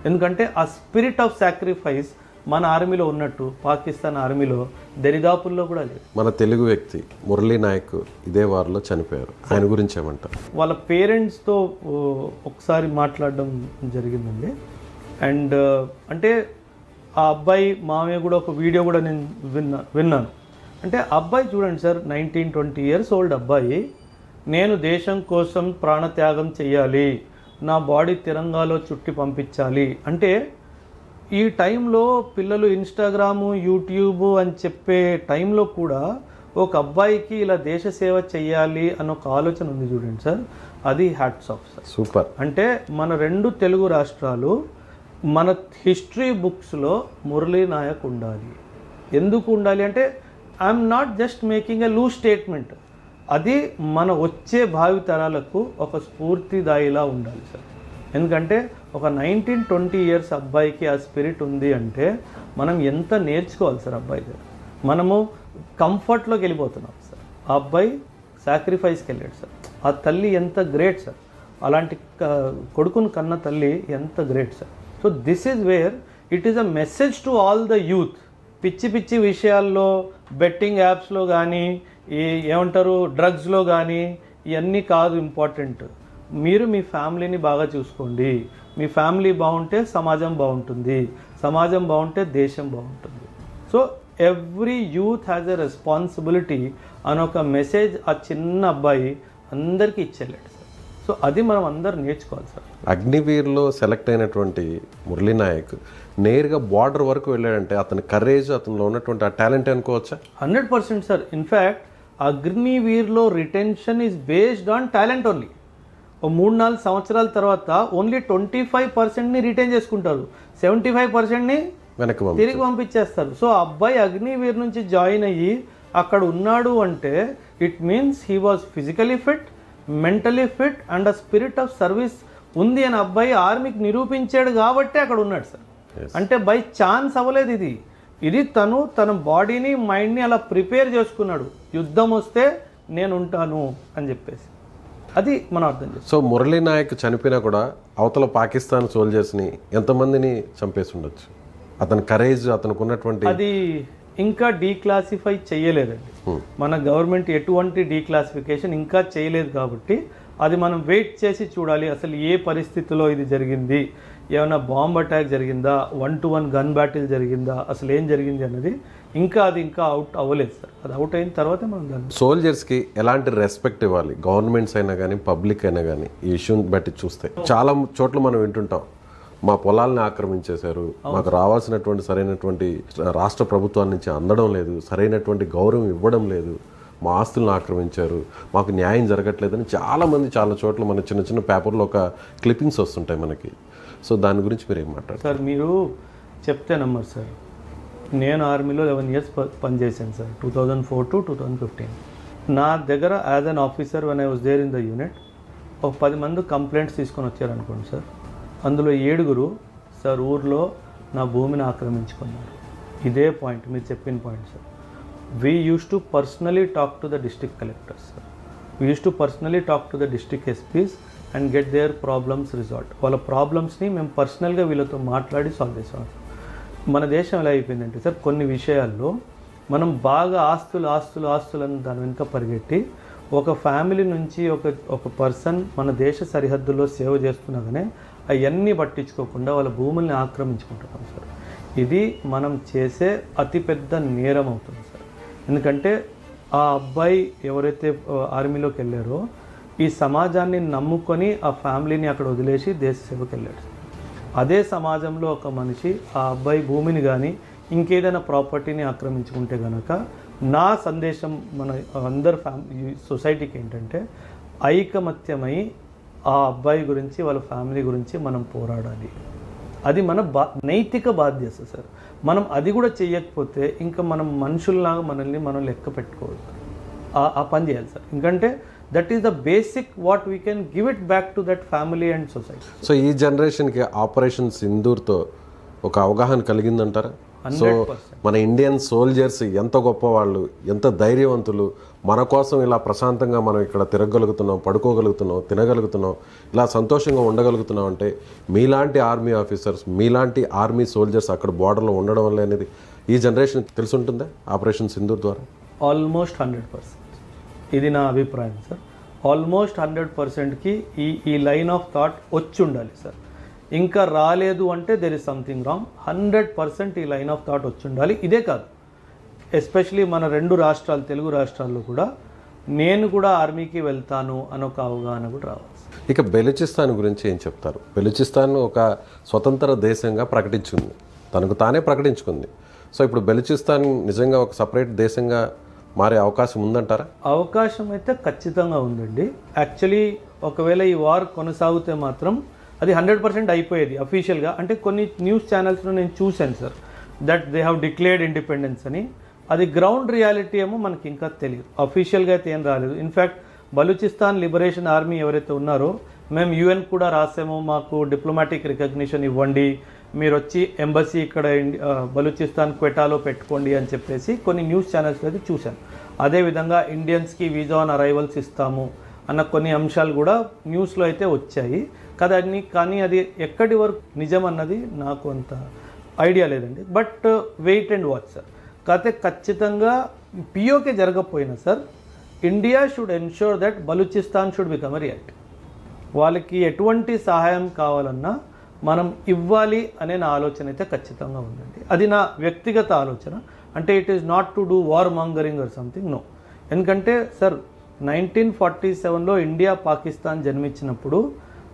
ఎందుకంటే ఆ స్పిరిట్ ఆఫ్ సాక్రిఫైస్ మన ఆర్మీలో ఉన్నట్టు పాకిస్తాన్ ఆర్మీలో దరిదాపుల్లో కూడా లేదు. మన తెలుగు వ్యక్తి మురళీ నాయక్ ఇదే వారిలో చనిపోయారు, ఆయన గురించి ఏమంటారు? వాళ్ళ పేరెంట్స్తో ఒకసారి మాట్లాడడం జరిగిందండి. అండ్ అంటే ఆ అబ్బాయి మామయ్య కూడా ఒక వీడియో కూడా నేను విన్నాను. అంటే అబ్బాయి చూడండి సార్, 19-20 years ఓల్డ్ అబ్బాయి, నేను దేశం కోసం ప్రాణత్యాగం చేయాలి, నా బాడీ తిరంగాలో చుట్టి పంపించాలి అంటే, ఈ టైంలో పిల్లలు ఇన్స్టాగ్రాము యూట్యూబ్ అని చెప్పే టైంలో కూడా ఒక అబ్బాయికి ఇలా దేశ సేవ చేయాలి అన్న ఒక ఆలోచన ఉంది చూడండి సార్, అది హ్యాట్స్ ఆఫ్ సార్. సూపర్. అంటే మన 2 తెలుగు రాష్ట్రాలు మన హిస్టరీ బుక్స్లో మురళీ నాయక్ ఉండాలి. ఎందుకు ఉండాలి అంటే, I'm not just making a loose statement, అది మన వచ్చే భావితరాలకు ఒక స్ఫూర్తిదాయిలా ఉండాలి సార్. ఎందుకంటే ఒక 19-20 years అబ్బాయికి ఆ స్పిరిట్ ఉంది అంటే మనం ఎంత నేర్చుకోవాలి సార్ అబ్బాయి దగ్గర. మనము కంఫర్ట్లోకి వెళ్ళిపోతున్నాం సార్, ఆ అబ్బాయి సాక్రిఫైస్కి వెళ్ళాడు సార్. ఆ తల్లి ఎంత గ్రేట్ సార్, అలాంటి కొడుకుని కన్న తల్లి ఎంత great sir. So this is wear it is a message to all the youth. పిచ్చి పిచ్చి విషయాల్లో, బెట్టింగ్ యాప్స్లో కానీ, ఏమంటారు డ్రగ్స్లో కానీ, ఇవన్నీ కాదు ఇంపార్టెంట్. మీరు మీ ఫ్యామిలీని బాగా చూసుకోండి. మీ ఫ్యామిలీ బాగుంటే సమాజం బాగుంటుంది, సమాజం బాగుంటే దేశం బాగుంటుంది. So every youth has a responsibility అని ఒక మెసేజ్ ఆ చిన్న అబ్బాయి అందరికీ ఇచ్చేళ్ళాడు సార్. సో అది మనం అందరు నేర్చుకోవాలి సార్. అగ్నివీర్లో సెలెక్ట్ అయినటువంటి మురళీ నాయక్ నేరుగా బార్డర్ వరకు వెళ్ళాడంటే అతని కరేజ్, అతనిలో ఉన్నటువంటి ఆ టాలెంట్ అనుకోవచ్చా? 100% సార్. ఇన్ఫ్యాక్ట్ అగ్నివీర్లో retention is based on talent only. 3-4 సంవత్సరాల తర్వాత ఓన్లీ 25%ని రిటైన్ చేసుకుంటారు, 75%ని తిరిగి పంపించేస్తారు. సో అబ్బాయి అగ్నివీర్ నుంచి జాయిన్ అయ్యి అక్కడ ఉన్నాడు అంటే it means he was physically fit, mentally fit and a spirit of service ఉంది అని అబ్బాయి ఆర్మీకి నిరూపించాడు కాబట్టి అక్కడ ఉన్నాడు సార్. అంటే బై ఛాన్స్ అవ్వలేదు ఇది తన బాడీని మైండ్ని అలా ప్రిపేర్ చేసుకున్నాడు, యుద్ధం వస్తే నేను ఉంటాను అని చెప్పేసి. అది మనం అర్థం చేస్తాం. సో మురళీ నాయక్ చనిపోయినా కూడా అవతల పాకిస్తాన్ సోల్జర్స్ని ఎంతమందిని చంపేసి ఉండొచ్చు? అతని కరేజ్, అతనికి ఉన్నటువంటి అది ఇంకా డీక్లాసిఫై చేయలేదండి. మన గవర్నమెంట్ ఎటువంటి డీక్లాసిఫికేషన్ ఇంకా చేయలేదు కాబట్టి అది మనం వెయిట్ చేసి చూడాలి. అసలు ఏ పరిస్థితిలో ఇది జరిగింది, ఏమైనా బాంబ్ అటాక్ జరిగిందా, 1-to-1 గన్ బ్యాటిల్ జరిగిందా, అసలు ఏం జరిగింది అన్నది ఇంకా అవుట్ అవ్వలేదు సార్. అది అవుట్ అయిన తర్వాతే మనం దాన్ని. సోల్జర్స్కి ఎలాంటి రెస్పెక్ట్ ఇవ్వాలి, గవర్నమెంట్స్ అయినా కానీ పబ్లిక్ అయినా కానీ, ఈ ఇష్యూని బట్టి చూస్తే చాలా చోట్ల మనం వింటుంటాం, మా పొలాలను ఆక్రమించేశారు, మాకు రావాల్సినటువంటి సరైనటువంటి రాష్ట్ర ప్రభుత్వాల నుంచి అందడం లేదు, సరైనటువంటి గౌరవం ఇవ్వడం లేదు, మా ఆస్తులను ఆక్రమించారు, మాకు న్యాయం జరగట్లేదని చాలామంది చాలా చోట్ల మన చిన్న చిన్న పేపర్లో ఒక క్లిప్పింగ్స్ వస్తుంటాయి మనకి. సో దాని గురించి మీరు ఏం మాట్లాడారు సార్? మీరు చెప్తే నమ్మరు సార్, నేను ఆర్మీలో 11 years పనిచేశాను సార్, 2004 to 2015. నా దగ్గర as an officer when I was there in the unit ఒక 10 మంది కంప్లైంట్స్ తీసుకొని వచ్చారనుకోండి సార్. అందులో 7 సార్ ఊర్లో నా భూమిని ఆక్రమించుకున్నారు. ఇదే పాయింట్, మీరు చెప్పిన point sir. We use to personally talk to the district collectors sir, we use to personally talk to the district SPs and get their problems resolve. వాళ్ళ ప్రాబ్లమ్స్ని మేము పర్సనల్గా వీళ్ళతో మాట్లాడి సాల్వ్ చేసాం. మన దేశం ఎలా అయిపోయిందంటే సార్, కొన్ని విషయాల్లో మనం బాగా ఆస్తులని దాని వెనుక పరిగెట్టి ఒక ఫ్యామిలీ నుంచి ఒక పర్సన్ మన దేశ సరిహద్దుల్లో సేవ చేస్తున్నాగానే అవన్నీ పట్టించుకోకుండా వాళ్ళ భూముల్ని ఆక్రమించుకుంటున్నాం సార్. ఇది మనం చేసే అతిపెద్ద నేరం అవుతుంది సార్. ఎందుకంటే ఆ అబ్బాయి ఎవరైతే ఆర్మీలోకి వెళ్ళారో ఈ సమాజాన్ని నమ్ముకొని ఆ ఫ్యామిలీని అక్కడ వదిలేసి దేశ సేవకి వెళ్ళాడు. అదే సమాజంలో ఒక మనిషి ఆ అబ్బాయి భూమిని కానీ ఇంకేదైనా ప్రాపర్టీని ఆక్రమించుకుంటే కనుక నా సందేశం మన అందరు సొసైటీకి ఏంటంటే ఐకమత్యమై ఆ అబ్బాయి గురించి వాళ్ళ ఫ్యామిలీ గురించి మనం పోరాడాలి. అది మన నైతిక బాధ్యత సార్. మనం అది కూడా చేయకపోతే ఇంకా మనం మనుషుల్లాగా మనం లెక్క పెట్టుకోవద్దు, ఆ పని చేయాలి సార్. ఎందుకంటే that is the basic what we can give it back to that family and society. So ఈ జనరేషన్కి ఆపరేషన్ సింధూర్తో ఒక అవగాహన కలిగిందంటారా? సో 100%. మన ఇండియన్ సోల్జర్స్ ఎంత గొప్పవాళ్ళు, ఎంత ధైర్యవంతులు, మన కోసం ఇలా ప్రశాంతంగా మనం ఇక్కడ తిరగగలుగుతున్నాం, పడుకోగలుగుతున్నాం, తినగలుగుతున్నాం, ఇలా సంతోషంగా ఉండగలుగుతున్నాం అంటే మీలాంటి ఆర్మీ ఆఫీసర్స్, మీలాంటి ఆర్మీ సోల్జర్స్ అక్కడ బార్డర్లో ఉండడం వల్ల అనేది ఈ జనరేషన్ తెలుసుంటుందా ఆపరేషన్ సింధూర్ ద్వారా? ఆల్మోస్ట్ 100%. ఇది నా అభిప్రాయం సార్. ఆల్మోస్ట్ 100%కి ఈ లైన్ ఆఫ్ థాట్ వచ్చి ఉండాలి సార్. ఇంకా రాలేదు అంటే దెర్ ఇస్ సంథింగ్ రాంగ్. 100% ఈ లైన్ ఆఫ్ థాట్ వచ్చి ఉండాలి. ఇదే కాదు, ఎస్పెషలీ మన 2 రాష్ట్రాలు, తెలుగు రాష్ట్రాల్లో కూడా నేను కూడా ఆర్మీకి వెళ్తాను అని ఒక అవగాహన కూడా రావాలి. ఇక బెలూచిస్తాన్ గురించి ఏం చెప్తారు? బెలూచిస్తాన్ ఒక స్వతంత్ర దేశంగా ప్రకటించుకుంది, తనకు తానే ప్రకటించుకుంది. సో ఇప్పుడు బెలూచిస్తాన్ నిజంగా ఒక సపరేట్ దేశంగా మారే అవకాశం ఉందంటారా? అవకాశం అయితే ఖచ్చితంగా ఉందండి. యాక్చువల్లీ ఒకవేళ ఈ వార్ కొనసాగితే మాత్రం అది 100% అయిపోయేది అఫీషియల్గా. అంటే కొన్ని న్యూస్ ఛానల్స్లో నేను చూశాను sir, that they have declared independence అని. అది గ్రౌండ్ రియాలిటీ ఏమో మనకి ఇంకా తెలియదు, అఫీషియల్గా అయితే ఏం రాలేదు. ఇన్ఫ్యాక్ట్ బలూచిస్తాన్ లిబరేషన్ ఆర్మీ ఎవరైతే ఉన్నారో మేము యుఎన్ కూడా రాసాము, మాకు డిప్లొమాటిక్ రికగ్నిషన్ ఇవ్వండి, మీరు వచ్చి ఎంబసీ ఇక్కడ బలూచిస్తాన్ క్వెటాలో పెట్టుకోండి అని చెప్పేసి కొన్ని న్యూస్ ఛానల్స్లో అయితే చూశాను. అదేవిధంగా ఇండియన్స్కి వీజా ఆన్ అరైవల్స్ ఇస్తాము అన్న కొన్ని అంశాలు కూడా న్యూస్లో అయితే వచ్చాయి కదా. కానీ అది ఎక్కడి వరకు నిజం అన్నది నాకు అంత ఐడియా లేదండి. But wait and watch sir. కాకపోతే ఖచ్చితంగా పిఓకే జరగకపోయినా sir, India should ensure that Balochistan should become a reality. వాళ్ళకి ఎటువంటి సహాయం కావాలన్నా మనం ఇవ్వాలి అనే నా ఆలోచన అయితే ఖచ్చితంగా ఉందండి. అది నా వ్యక్తిగత ఆలోచన. అంటే it is not to do war mongering or something, no. ఎందుకంటే సార్ 1947లో ఇండియా పాకిస్తాన్ జన్మించినప్పుడు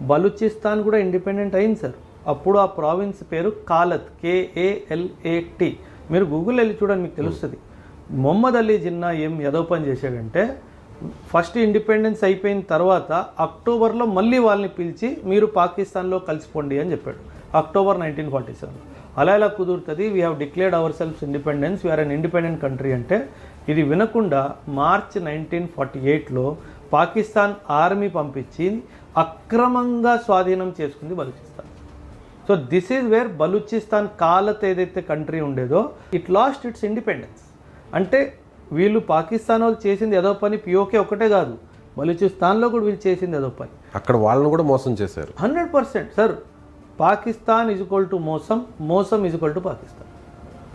బలూచిస్తాన్ కూడా ఇండిపెండెంట్ అయింది సార్. అప్పుడు ఆ ప్రావిన్స్ పేరు కాలత్, KALAT. మీరు గూగుల్ వెళ్ళి చూడండి, మీకు తెలుస్తుంది. మొహమ్మద్ అలీ జిన్నా ఏం ఎదో పని చేశాడంటే, ఫస్ట్ ఇండిపెండెన్స్ అయిపోయిన తర్వాత అక్టోబర్లో మళ్ళీ వాళ్ళని పిలిచి మీరు పాకిస్తాన్లో కలిసిపోండి అని చెప్పాడు, అక్టోబర్ 1947. అలా ఎలా కుదురుతుంది? We have declared ourselves independence, we are an independent country అంటే. ఇది వినకుండా మార్చ్ 1948లో పాకిస్తాన్ ఆర్మీ పంపించి అక్రమంగా స్వాధీనం చేసుకుంది Balochistan. So this is wear Balochistan కాలత్ ఏదైతే కంట్రీ ఉండేదో ఇట్ లాస్ట్ ఇట్స్ ఇండిపెండెన్స్. అంటే వీళ్ళు పాకిస్తాన్ వాళ్ళు చేసింది ఏదో పని, పిఓకే ఒకటే కాదు, బలూచిస్తాన్లో కూడా వీళ్ళు చేసింది ఏదో పని. అక్కడ వాళ్ళని కూడా మోసం చేశారు. 100% sir. Pakistan is equal to మోసం, మోసం ఈజ్ ఈక్వల్ టు పాకిస్తాన్.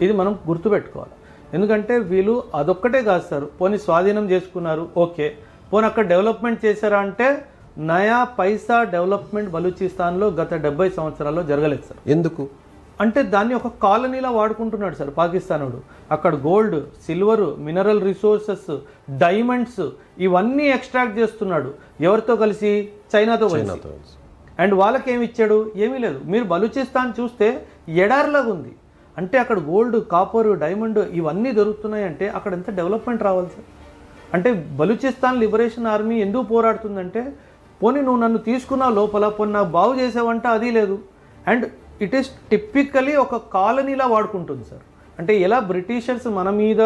ఇది మనం గుర్తుపెట్టుకోవాలి. ఎందుకంటే వీళ్ళు అదొక్కటే కాదు సార్, పోనీ స్వాధీనం చేసుకున్నారు, ఓకే, పోనీ అక్కడ డెవలప్మెంట్ చేశారా అంటే నయా పైసా డెవలప్మెంట్ బలూచిస్తాన్లో గత 70 సంవత్సరాల్లో జరగలేదు సార్. ఎందుకు అంటే దాన్ని ఒక కాలనీలా వాడుకుంటున్నాడు సార్ పాకిస్తానుడు. అక్కడ gold, silver, mineral resources, diamonds ఇవన్నీ ఎక్స్ట్రాక్ట్ చేస్తున్నాడు. ఎవరితో కలిసి? చైనాతో కలిసి. అండ్ వాళ్ళకి ఏమి ఇచ్చాడు? ఏమీ లేదు. మీరు బలూచిస్తాన్ చూస్తే ఎడారిలాగా ఉంది. అంటే అక్కడ గోల్డ్, కాపర్, డైమండ్ ఇవన్నీ దొరుకుతున్నాయి అంటే అక్కడ ఎంత డెవలప్మెంట్ రావాలి సార్. అంటే బలూచిస్తాన్ లిబరేషన్ ఆర్మీ ఎందుకు పోరాడుతుందంటే, పోనీ నువ్వు నన్ను తీసుకున్నావు లోపల, పోనీ నాకు బాగు చేసావంటే అది లేదు. అండ్ ఇట్ ఈస్ టిపికలీ ఒక కాలనీలా వాడుకుంటుంది సార్. అంటే ఎలా బ్రిటిషర్స్ మన మీద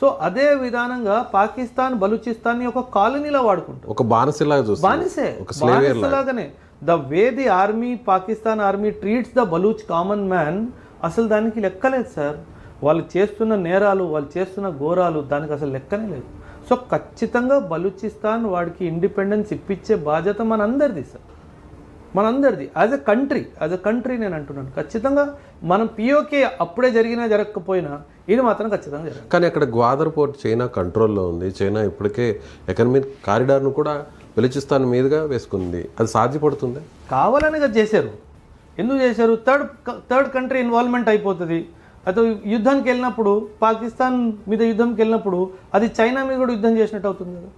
సో అదే విధానంగా పాకిస్తాన్ బలూచిస్తాన్ ఒక కాలనీలా వాడుకుంటుంది, ఒక బానిసలాగానే. The way the army, Pakistan army treats the Baloch common man, అసలు దానికి లెక్కలేదు సార్. వాళ్ళు చేస్తున్న నేరాలు, వాళ్ళు చేస్తున్న ఘోరాలు, దానికి అసలు లెక్కనే లేదు. సో ఖచ్చితంగా బలూచిస్తాన్ వాడికి ఇండిపెండెన్స్ ఇప్పించే బాధ్యత మనందరిది సార్, మనందరిది. యాజ్ ఎ కంట్రీ నేను అంటున్నాను. ఖచ్చితంగా మనం పిఓకే అప్పుడే జరిగినా జరగకపోయినా ఇది మాత్రం ఖచ్చితంగా జరగదు. కానీ అక్కడ గ్వాదర్ పోర్ట్ చైనా కంట్రోల్లో ఉంది. చైనా ఇప్పటికే ఎకనామిక్ కారిడార్ను కూడా బలూచిస్తాన్ మీదుగా వేసుకుంది. అది సాధ్యపడుతుంది? కావాలనే చేశారు. ఎందుకు చేశారు? థర్డ్ కంట్రీ ఇన్వాల్వ్మెంట్ అయిపోతుంది. అయితే యుద్ధానికి వెళ్ళినప్పుడు, పాకిస్తాన్ మీద యుద్ధంకి వెళ్ళినప్పుడు అది చైనా మీద కూడా యుద్ధం చేసినట్టు అవుతుంది కదా.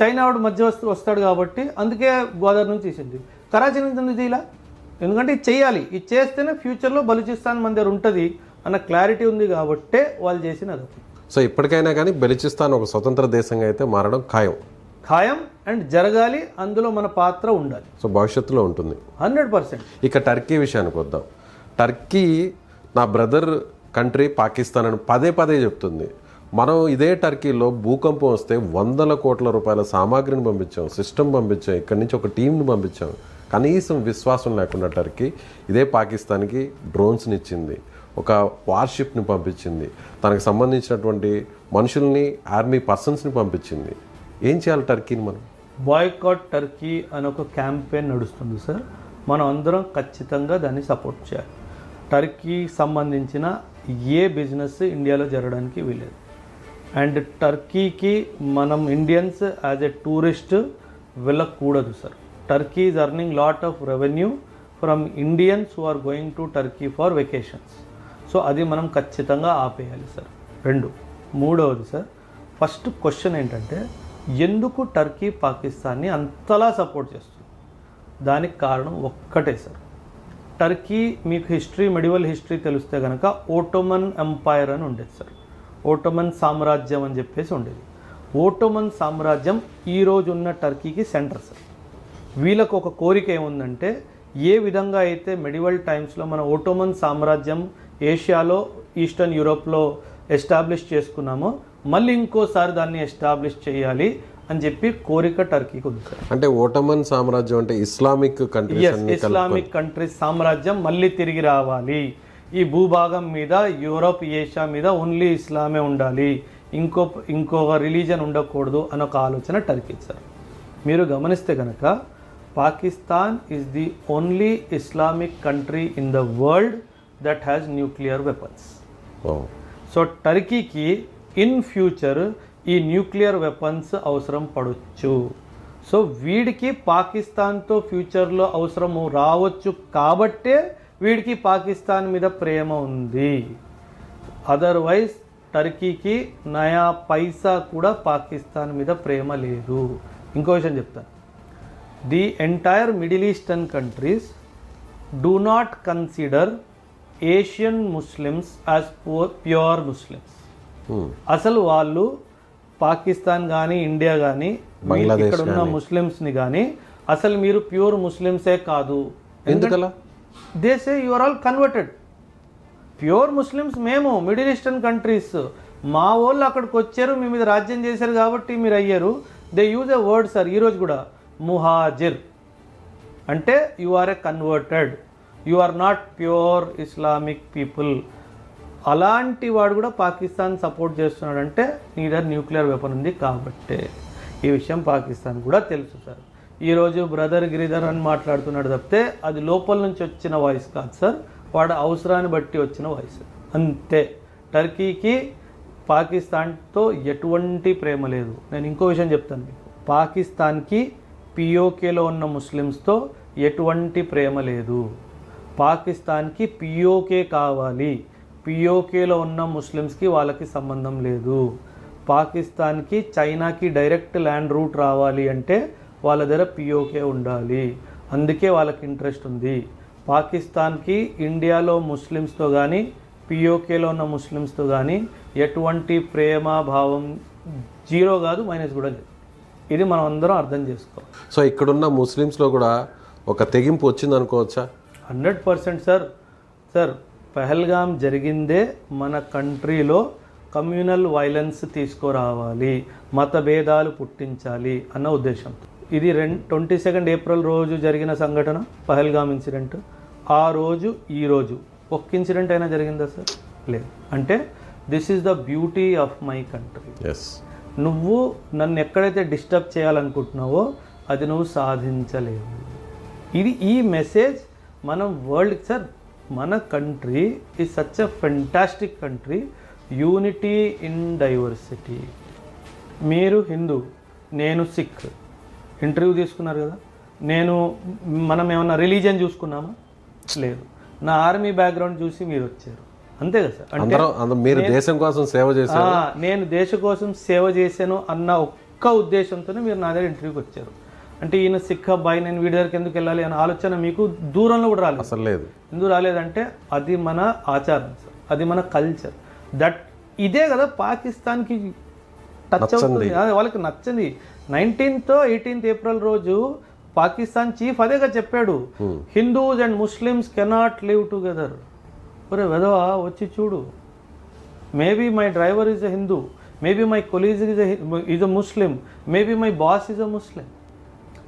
చైనా వాడు మధ్య వస్తాడు కాబట్టి అందుకే గోదావరి నుంచి తీసింది. కరాచీ నుంచి ఎందుకు ఇలా? ఎందుకంటే ఇది చేయాలి, ఇది చేస్తేనే ఫ్యూచర్లో బలూచిస్తాన్ మన దగ్గర ఉంటుంది అన్న క్లారిటీ ఉంది కాబట్టే వాళ్ళు చేసిన అది. సో ఇప్పటికైనా కానీ బలూచిస్తాన్ ఒక స్వతంత్ర దేశంగా అయితే మారడం ఖాయం. ఖాయం అండ్ జరగాలి, అందులో మన పాత్ర ఉండాలి. సో భవిష్యత్తులో ఉంటుంది. 100%. ఇక టర్కీ విషయానికి వద్దాం. టర్కీ నా బ్రదర్ కంట్రీ పాకిస్తాన్ అని పదే పదే చెప్తుంది. మనం ఇదే టర్కీలో భూకంపం వస్తే 100 కోట్ల రూపాయల సామాగ్రిని పంపించాం, సిస్టమ్ పంపించాం, ఇక్కడి నుంచి ఒక టీంని పంపించాం. కనీసం విశ్వాసం లేకుండా టర్కీ ఇదే పాకిస్తాన్కి డ్రోన్స్ని ఇచ్చింది, ఒక వార్షిప్ని పంపించింది, తనకు సంబంధించినటువంటి మనుషుల్ని, ఆర్మీ పర్సన్స్ని పంపించింది. ఏం చేయాలి టర్కీని మనం? బాయ్కాట్ టర్కీ అని ఒక క్యాంపెయిన్ నడుస్తుంది సార్. మనం అందరం ఖచ్చితంగా దాన్ని సపోర్ట్ చేయాలి. టర్కీ సంబంధించిన ఏ బిజినెస్ ఇండియాలో జరగడానికి వీలేదు. అండ్ టర్కీకి మనం ఇండియన్స్ యాజ్ ఎ టూరిస్ట్ వెళ్ళకూడదు sir. Turkey is earning lot of revenue from Indians who are going to Turkey for vacations. So అది మనం ఖచ్చితంగా ఆపేయాలి సార్. 2. మూడవది సార్, ఫస్ట్ క్వశ్చన్ ఏంటంటే ఎందుకు టర్కీ పాకిస్తాన్ని అంతలా సపోర్ట్ చేస్తుంది? దానికి కారణం ఒక్కటే సార్. టర్కీ మీకు హిస్టరీ, మెడివల్ హిస్టరీ తెలిస్తే కనుక ఓటోమన్ ఎంపైర్ అని ఉండేది సార్. ఓటోమన్ సామ్రాజ్యం అని చెప్పేసి ఉండేది. ఓటోమన్ సామ్రాజ్యం ఈరోజు ఉన్న టర్కీకి సెంటర్ సార్. వీళ్ళకు ఒక కోరిక ఏముందంటే, ఏ విధంగా అయితే మెడివల్ టైమ్స్లో మన ఓటోమన్ సామ్రాజ్యం ఏషియాలో, ఈస్టర్న్ యూరోప్లో ఎస్టాబ్లిష్ చేసుకున్నామో మళ్ళీ ఇంకోసారి దాన్ని ఎస్టాబ్లిష్ చేయాలి అని చెప్పి కోరిక టర్కీకి ఉంది సార్. అంటే ఓటమన్ సామ్రాజ్యం అంటే ఇస్లామిక్ కంట్రీస్, ఇస్లామిక్ కంట్రీస్ సామ్రాజ్యం మళ్ళీ తిరిగి రావాలి. ఈ భూభాగం మీద, యూరోప్, ఏషియా మీద ఓన్లీ ఇస్లామే ఉండాలి, ఇంకొక రిలీజన్ ఉండకూడదు అని ఒక ఆలోచన టర్కీ సార్. మీరు గమనిస్తే కనుక Pakistan is the only Islamic country in the world that has nuclear weapons. So టర్కీకి ఇన్ ఫ్యూచర్ ఈ న్యూక్లియర్ వెపన్స్ అవసరం పడవచ్చు. సో వీడికి పాకిస్తాన్తో ఫ్యూచర్లో అవసరము రావచ్చు కాబట్టే వీడికి పాకిస్తాన్ మీద ప్రేమ ఉంది. అదర్వైజ్ టర్కీకి నయా పైసా కూడా పాకిస్తాన్ మీద ప్రేమ లేదు. ఇంకో విషయం చెప్తాను. The entire middle eastern countries do not consider Asian Muslims as pure Muslims. అసలు వాళ్ళు పాకిస్తాన్ కానీ, ఇండియా కానీ, ఇక్కడ ఉన్న ముస్లిమ్స్ని కానీ అసలు మీరు ప్యూర్ ముస్లిమ్సే కాదు. ఎందుకలా? They say you are all converted. Pure Muslims మేము మిడిల్ ఈస్టర్న్ కంట్రీస్, మా వాళ్ళు అక్కడికి వచ్చారు, మీ మీద రాజ్యం చేశారు కాబట్టి మీరు అయ్యారు. They use a word sir ఈరోజు కూడా, ముహాజిర్ అంటే you are a converted, you are not pure Islamic people. అలాంటి వాడు కూడా పాకిస్తాన్ సపోర్ట్ చేస్తున్నాడంటే నీ దగ్గర న్యూక్లియర్ వెపన్ ఉంది కాబట్టే. ఈ విషయం పాకిస్తాన్ కూడా తెలుసు సార్. ఈరోజు బ్రదర్ గిరిధర్ అని మాట్లాడుతున్నాడు తప్పితే అది లోపల నుంచి వచ్చిన వాయిస్ కాదు సార్, వాడు అవసరాన్ని బట్టి వచ్చిన వాయిస్ అంతే. టర్కీకి పాకిస్తాన్తో ఎటువంటి ప్రేమ లేదు. నేను ఇంకో విషయం చెప్తాను మీకు. పాకిస్తాన్కి పిఓకేలో ఉన్న ముస్లిమ్స్తో ఎటువంటి ప్రేమ లేదు. పాకిస్తాన్కి పిఓకే కావాలి. పిఓకేలో ఉన్న ముస్లిమ్స్కి వాళ్ళకి సంబంధం లేదు. పాకిస్తాన్కి చైనాకి డైరెక్ట్ ల్యాండ్ రూట్ రావాలి అంటే వాళ్ళ దగ్గర పిఓకే ఉండాలి. అందుకే వాళ్ళకి ఇంట్రెస్ట్ ఉంది. పాకిస్తాన్కి ఇండియాలో ముస్లిమ్స్తో కానీ, పిఓకేలో ఉన్న ముస్లిమ్స్తో కానీ ఎటువంటి ప్రేమ భావం జీరో కాదు, మైనస్ కూడా లేదు. ఇది మనం అందరం అర్థం చేసుకోవాలి. సో ఇక్కడున్న ముస్లిమ్స్లో కూడా ఒక తెగింపు వచ్చింది అనుకోవచ్చా? 100% సార్. సార్ పహల్గామ్ జరిగిందే మన కంట్రీలో కమ్యూనల్ వైలెన్స్ తీసుకురావాలి, మత భేదాలు పుట్టించాలి అన్న ఉద్దేశంతో. ఇది 22 ఏప్రిల్ రోజు జరిగిన సంఘటన పహల్గామ్ ఇన్సిడెంట్. ఆ రోజు ఈ రోజు ఒక్క ఇన్సిడెంట్ అయినా జరిగిందా సార్? లేదు. అంటే this is the beauty of my country. నువ్వు నన్ను ఎక్కడైతే డిస్టర్బ్ చేయాలనుకుంటున్నావో అది నువ్వు సాధించలేవు. ఇది ఈ మెసేజ్ మనం వరల్డ్ సార్. మన country is such a fantastic country, unity in diversity. మీరు హిందూ, నేను సిక్, ఇంటర్వ్యూ తీసుకున్నారు కదా. మనం ఏమన్నా రిలీజియన్ చూసుకున్నామా? లేదు. నా ఆర్మీ బ్యాక్గ్రౌండ్ చూసి మీరు వచ్చారు, అంతే కదా సార్. అంటే మీరు దేశం కోసం సేవ చేశారు, నేను దేశం కోసం సేవ చేశాను అన్న ఒక్క ఉద్దేశంతోనే మీరు నా దగ్గర ఇంటర్వ్యూకి వచ్చారు. అంటే ఈయన సిక్ అబ్బాయి, నేను వీడి దగ్గరికి ఎందుకు వెళ్ళాలి అనే ఆలోచన మీకు దూరంలో కూడా రాలేదు. అసలు లేదు. ఎందుకు రాలేదంటే అది మన ఆచారం సార్, అది మన కల్చర్. ఇదే కదా పాకిస్తాన్కి టచ్ అవుతుంది, వాళ్ళకి నచ్చంది. 19th 18th ఏప్రిల్ రోజు పాకిస్తాన్ చీఫ్ అదేగా చెప్పాడు, Hindus and Muslims cannot live together. ఒరే వెదవా వచ్చి చూడు, maybe my driver is a Hindu, maybe my colleague is a Muslim, maybe my boss is a Muslim.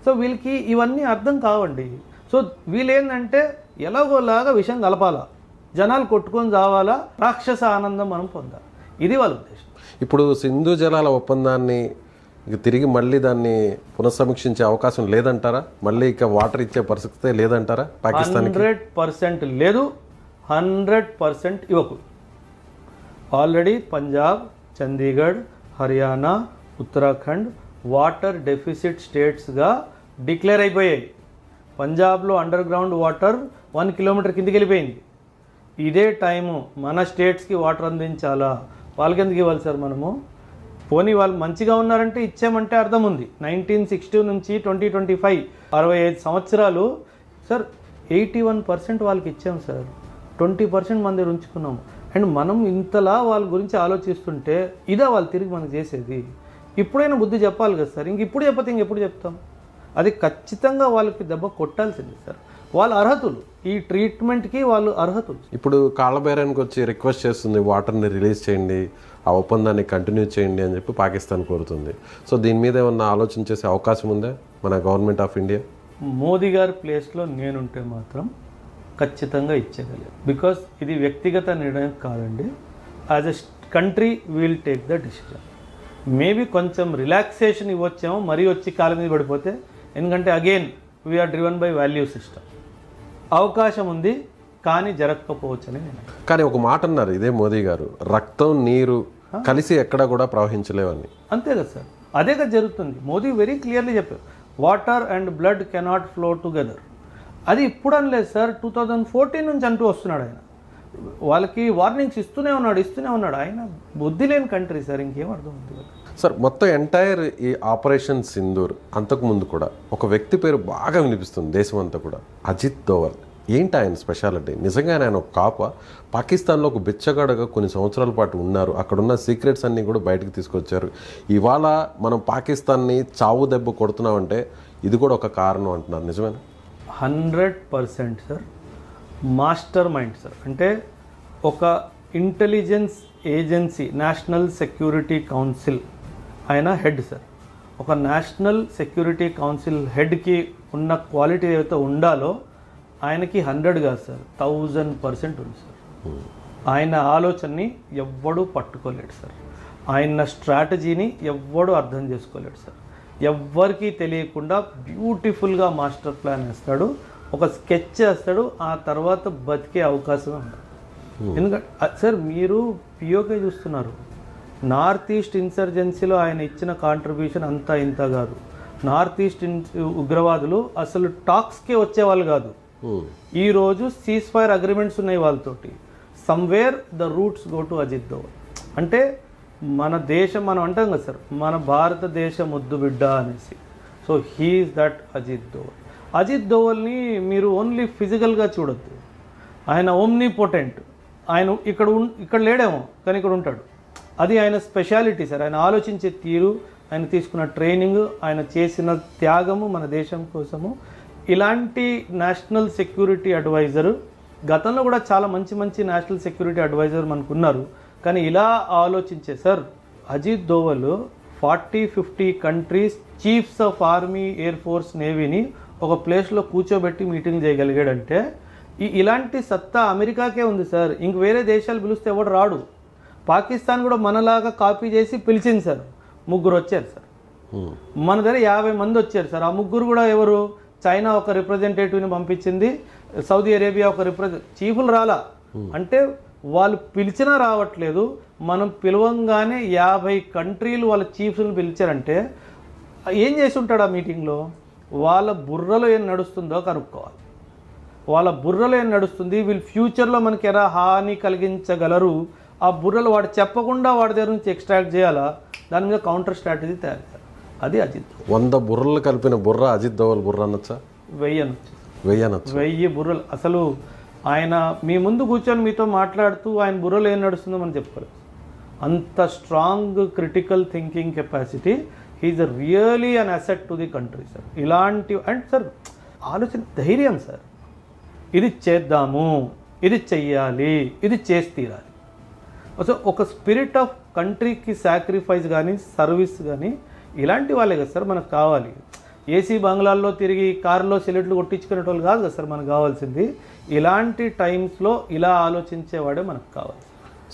So వీళ్ళకి ఇవన్నీ అర్థం కావండి. సో వీళ్ళు ఏంటంటే ఎలాగోలాగా విషయం కలపాలా, జనాలు కొట్టుకొని చావాలా, రాక్షస ఆనందం మనం పొందాలి, ఇది వాళ్ళ ఉద్దేశం. ఇప్పుడు సింధు జలాల ఒప్పందాన్ని ఇక తిరిగి మళ్ళీ దాన్ని పునఃసమీక్షించే అవకాశం లేదంటారా? మళ్ళీ ఇక వాటర్ ఇచ్చే పరిస్థితే లేదంటారా పాకిస్తాన్? 100% లేదు, 100% ఇవ్వకు. Already Punjab, Chandigarh, Haryana, Uttarakhand water deficit స్టేట్స్గా డిక్లేర్ అయిపోయాయి. పంజాబ్లో అండర్ గ్రౌండ్ వాటర్ 1 కిలోమీటర్ కిందికి వెళ్ళిపోయింది. ఇదే టైము మన స్టేట్స్కి వాటర్ అందించాలా, వాళ్ళకి ఎందుకు ఇవ్వాలి సార్ మనము? పోనీ వాళ్ళు మంచిగా ఉన్నారంటే ఇచ్చామంటే అర్థం ఉంది. 1960 నుంచి 2025 65 సంవత్సరాలు సార్ 81% వాళ్ళకి ఇచ్చాం సార్, 20% మన దగ్గర ఉంచుకున్నాము. అండ్ మనం ఇంతలా వాళ్ళ గురించి ఆలోచిస్తుంటే ఇదా వాళ్ళు తిరిగి మనకు చేసేది? ఇప్పుడైనా బుద్ధి చెప్పాలి కదా సార్. ఇప్పుడు చెప్పతే ఇంకెప్పుడు చెప్తాం? అది ఖచ్చితంగా వాళ్ళకి దెబ్బ కొట్టాల్సింది సార్. వాళ్ళ అర్హతులు, ఈ ట్రీట్మెంట్కి వాళ్ళు అర్హతులు. ఇప్పుడు కాళ్ళబేరానికి వచ్చి రిక్వెస్ట్ చేస్తుంది, వాటర్ని రిలీజ్ చేయండి, ఆ ఒప్పందాన్ని కంటిన్యూ చేయండి అని చెప్పి పాకిస్తాన్ కోరుతుంది. సో దీని మీద ఏమన్నా ఆలోచన చేసే అవకాశం ఉందా మన గవర్నమెంట్ ఆఫ్ ఇండియా? మోదీ గారి ప్లేస్లో నేనుంటే మాత్రం ఖచ్చితంగా ఇచ్చేయగలిగాను. బికాస్ ఇది వ్యక్తిగత నిర్ణయం కాదండి, as a country we'll take the decision. Maybe కొంచెం రిలాక్సేషన్ ఇవ్వచ్చేమో, మరీ వచ్చి కాళ్ళ మీద పడిపోతే. ఎందుకంటే again we are driven by value system. అవకాశం ఉంది కానీ జరగకపోవచ్చని నేను. కానీ ఒక మాట అన్నారు ఇదే మోదీ గారు, రక్తం నీరు కలిసి ఎక్కడా కూడా ప్రవహించలేవని. అంతే కదా సార్, అదే కదా జరుగుతుంది. మోదీ వెరీ క్లియర్లీ చెప్పారు, water and blood cannot flow together. అది ఇప్పుడు అనలేదు సార్, 2014 నుంచి అంటూ వస్తున్నాడు ఆయన. వాళ్ళకి వార్నింగ్స్ ఇస్తూనే ఉన్నాడు. ఆయన బుద్ధి లేని కంట్రీ సార్, ఇంకేం అర్థం ఉంది సార్. మొత్తం ఎంటైర్ ఈ ఆపరేషన్ సింధూర్ అంతకుముందు కూడా ఒక వ్యక్తి పేరు బాగా వినిపిస్తుంది దేశం అంతా కూడా, అజిత్ దోవల్. ఏంటి ఆయన స్పెషాలిటీ? నిజంగా ఆయన ఒక కాప, పాకిస్తాన్లో ఒక బిచ్చగాడగా కొన్ని సంవత్సరాల పాటు ఉన్నారు, అక్కడున్న సీక్రెట్స్ అన్నీ కూడా బయటకు తీసుకొచ్చారు. ఇవాళ మనం పాకిస్తాన్ని చావు దెబ్బ కొడుతున్నామంటే ఇది కూడా ఒక కారణం అంటున్నారు, నిజమేనా? 100% సార్. Master mind sir. అంటే ఒక intelligence agency, national security council ఆయన హెడ్ సార్. ఒక నేషనల్ సెక్యూరిటీ కౌన్సిల్ హెడ్కి ఉన్న క్వాలిటీ ఏదైతే ఉండాలో ఆయనకి 100 కాదు సార్, 1000% ఉంది సార్. ఆయన ఆలోచనని ఎవ్వడూ పట్టుకోలేడు సార్, ఆయన స్ట్రాటజీని ఎవ్వడూ అర్థం చేసుకోలేడు సార్. ఎవ్వరికీ తెలియకుండా బ్యూటిఫుల్గా మాస్టర్ ప్లాన్ వేస్తాడు, ఒక స్కెచ్ చేస్తాడు, ఆ తర్వాత బతికే అవకాశం ఉండదు. ఎందుకంటే సార్ మీరు పిఓకే చూస్తున్నారు, నార్త్ ఈస్ట్ ఇన్సర్జెన్సీలో ఆయన ఇచ్చిన కాంట్రిబ్యూషన్ అంతా ఇంత కాదు. నార్త్ ఈస్ట్ ఉగ్రవాదులు అసలు టాక్స్కే వచ్చేవాళ్ళు కాదు. ఈరోజు సీజ్ ఫైర్ అగ్రిమెంట్స్ ఉన్నాయి వాళ్ళతోటి. Somewhere the roots go to Ajit Doval. అంటే మన దేశం, మనం అంటాం కదా సార్, మన భారతదేశ ముద్దు బిడ్డ అనేసి. So he's that Ajit Doval. Ajit దోవల్ని మీరు ఓన్లీ ఫిజికల్గా చూడొద్దు, ఆయన ఓమ్నిపోటెంట్. ఆయన ఇక్కడ లేడేమో కానీ ఇక్కడ ఉంటాడు. అది ఆయన స్పెషాలిటీ సార్. ఆయన ఆలోచించే తీరు, ఆయన తీసుకున్న ట్రైనింగ్, ఆయన చేసిన త్యాగము మన దేశం కోసము. ఇలాంటి నేషనల్ సెక్యూరిటీ అడ్వైజరు గతంలో కూడా చాలా మంచి నేషనల్ సెక్యూరిటీ అడ్వైజర్ మనకు ఉన్నారు, కానీ ఇలా ఆలోచించే sir Ajit Doval 40-50 countries chiefs of army, air force, నేవీని ఒక ప్లేస్లో కూర్చోబెట్టి మీటింగ్ చేయగలిగాడంటే ఇలాంటి సత్తా అమెరికాకే ఉంది సార్. ఇంక వేరే దేశాలు పిలిస్తే ఎవడు రాడు. పాకిస్తాన్ కూడా మనలాగా కాపీ చేసి పిలిచింది సార్, 3 వచ్చారు సార్. మన దగ్గర 50 మంది వచ్చారు సార్. ఆ 3 కూడా ఎవరు? చైనా ఒక రిప్రజెంటేటివ్ని పంపించింది, సౌదీ అరేబియా ఒక చీఫ్లు రాలా. అంటే వాళ్ళు పిలిచినా రావట్లేదు. మనం పిలవంగానే 50 కంట్రీలు వాళ్ళ చీఫ్స్ని పిలిచారంటే ఏం చేసి ఉంటాడు ఆ మీటింగ్లో? వాళ్ళ బుర్రలో ఏం నడుస్తుందో కనుక్కోవాలి. వాళ్ళ బుర్రలో ఏం నడుస్తుంది, వీళ్ళు ఫ్యూచర్లో మనకి ఎలా హాని కలిగించగలరు, ఆ బుర్రలు వాడు చెప్పకుండా వాడి దగ్గర నుంచి ఎక్స్ట్రాక్ట్ చేయాలా, దాని మీద కౌంటర్ స్ట్రాటజీ తయారు చేయాలి. అది అజిత్. 100 బుర్రలు కలిపిన బుర్ర అజిత్ దోవల్ బుర్ర అనొచ్చా? 1000 అనొచ్చు. 1000 బుర్రలు. అసలు ఆయన మీ ముందు కూర్చొని మీతో మాట్లాడుతూ ఆయన బుర్రలో ఏం నడుస్తుందో మనం చెప్పుకోలేదు. అంత strong critical thinking capacity. He is really an asset to the country sir. ఇలాంటి అండ్ సార్ ఆలోచన ధైర్యం సార్, ఇది చేద్దాము, ఇది చెయ్యాలి, ఇది చేసి తీరాలి. సో ఒక స్పిరిట్ ఆఫ్ కంట్రీకి సాక్రిఫైస్ కానీ సర్వీస్ కానీ ఇలాంటి వాళ్ళే కదా సార్ మనకు కావాలి. ఏసీ బంగ్లాల్లో తిరిగి కారులో సెల్యూట్లు కొట్టించుకునే వాళ్ళు కాదు కదా సార్ మనకు కావాల్సింది. ఇలాంటి టైమ్స్లో ఇలా ఆలోచించేవాడే మనకు కావాలి.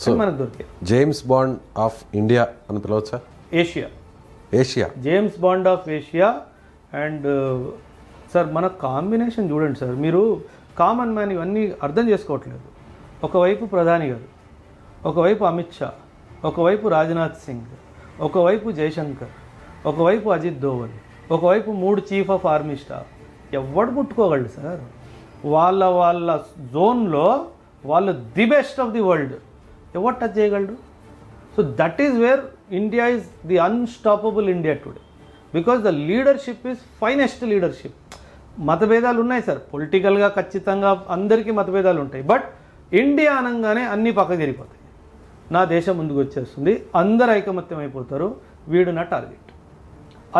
సో మనకు దొరికే జేమ్స్ బాండ్ ఆఫ్ ఇండియా అని పిలవచ్చా? Asia James Bond of Asia. And sir మన కాంబినేషన్ చూడండి సార్, మీరు కామన్ మ్యాన్ ఇవన్నీ అర్థం చేసుకోవట్లేదు. ఒకవైపు ప్రధాని గారు, ఒకవైపు అమిత్ షా, ఒకవైపు రాజ్నాథ్ సింగ్, ఒకవైపు జయశంకర్, ఒకవైపు అజిత్ దోవల్, ఒకవైపు 3 చీఫ్ ఆఫ్ ఆర్మీ స్టాఫ్. ఎవడు పుట్టుకోగలడు సార్? వాళ్ళ జోన్లో వాళ్ళు the best of the world. ఎవరు టచ్ చేయగలడు? So that is where India is the unstoppable India today, because the leadership is finest leadership. మతభేదాలు ఉన్నాయి సార్, పొలిటికల్గా ఖచ్చితంగా అందరికీ మతభేదాలు ఉంటాయి. బట్ ఇండియా అనగానే అన్నీ పక్కకు జరిగిపోతాయి. నా దేశం ముందుకు వచ్చేస్తుంది, అందరు ఐకమత్యం అయిపోతారు, వీడు నా టార్గెట్.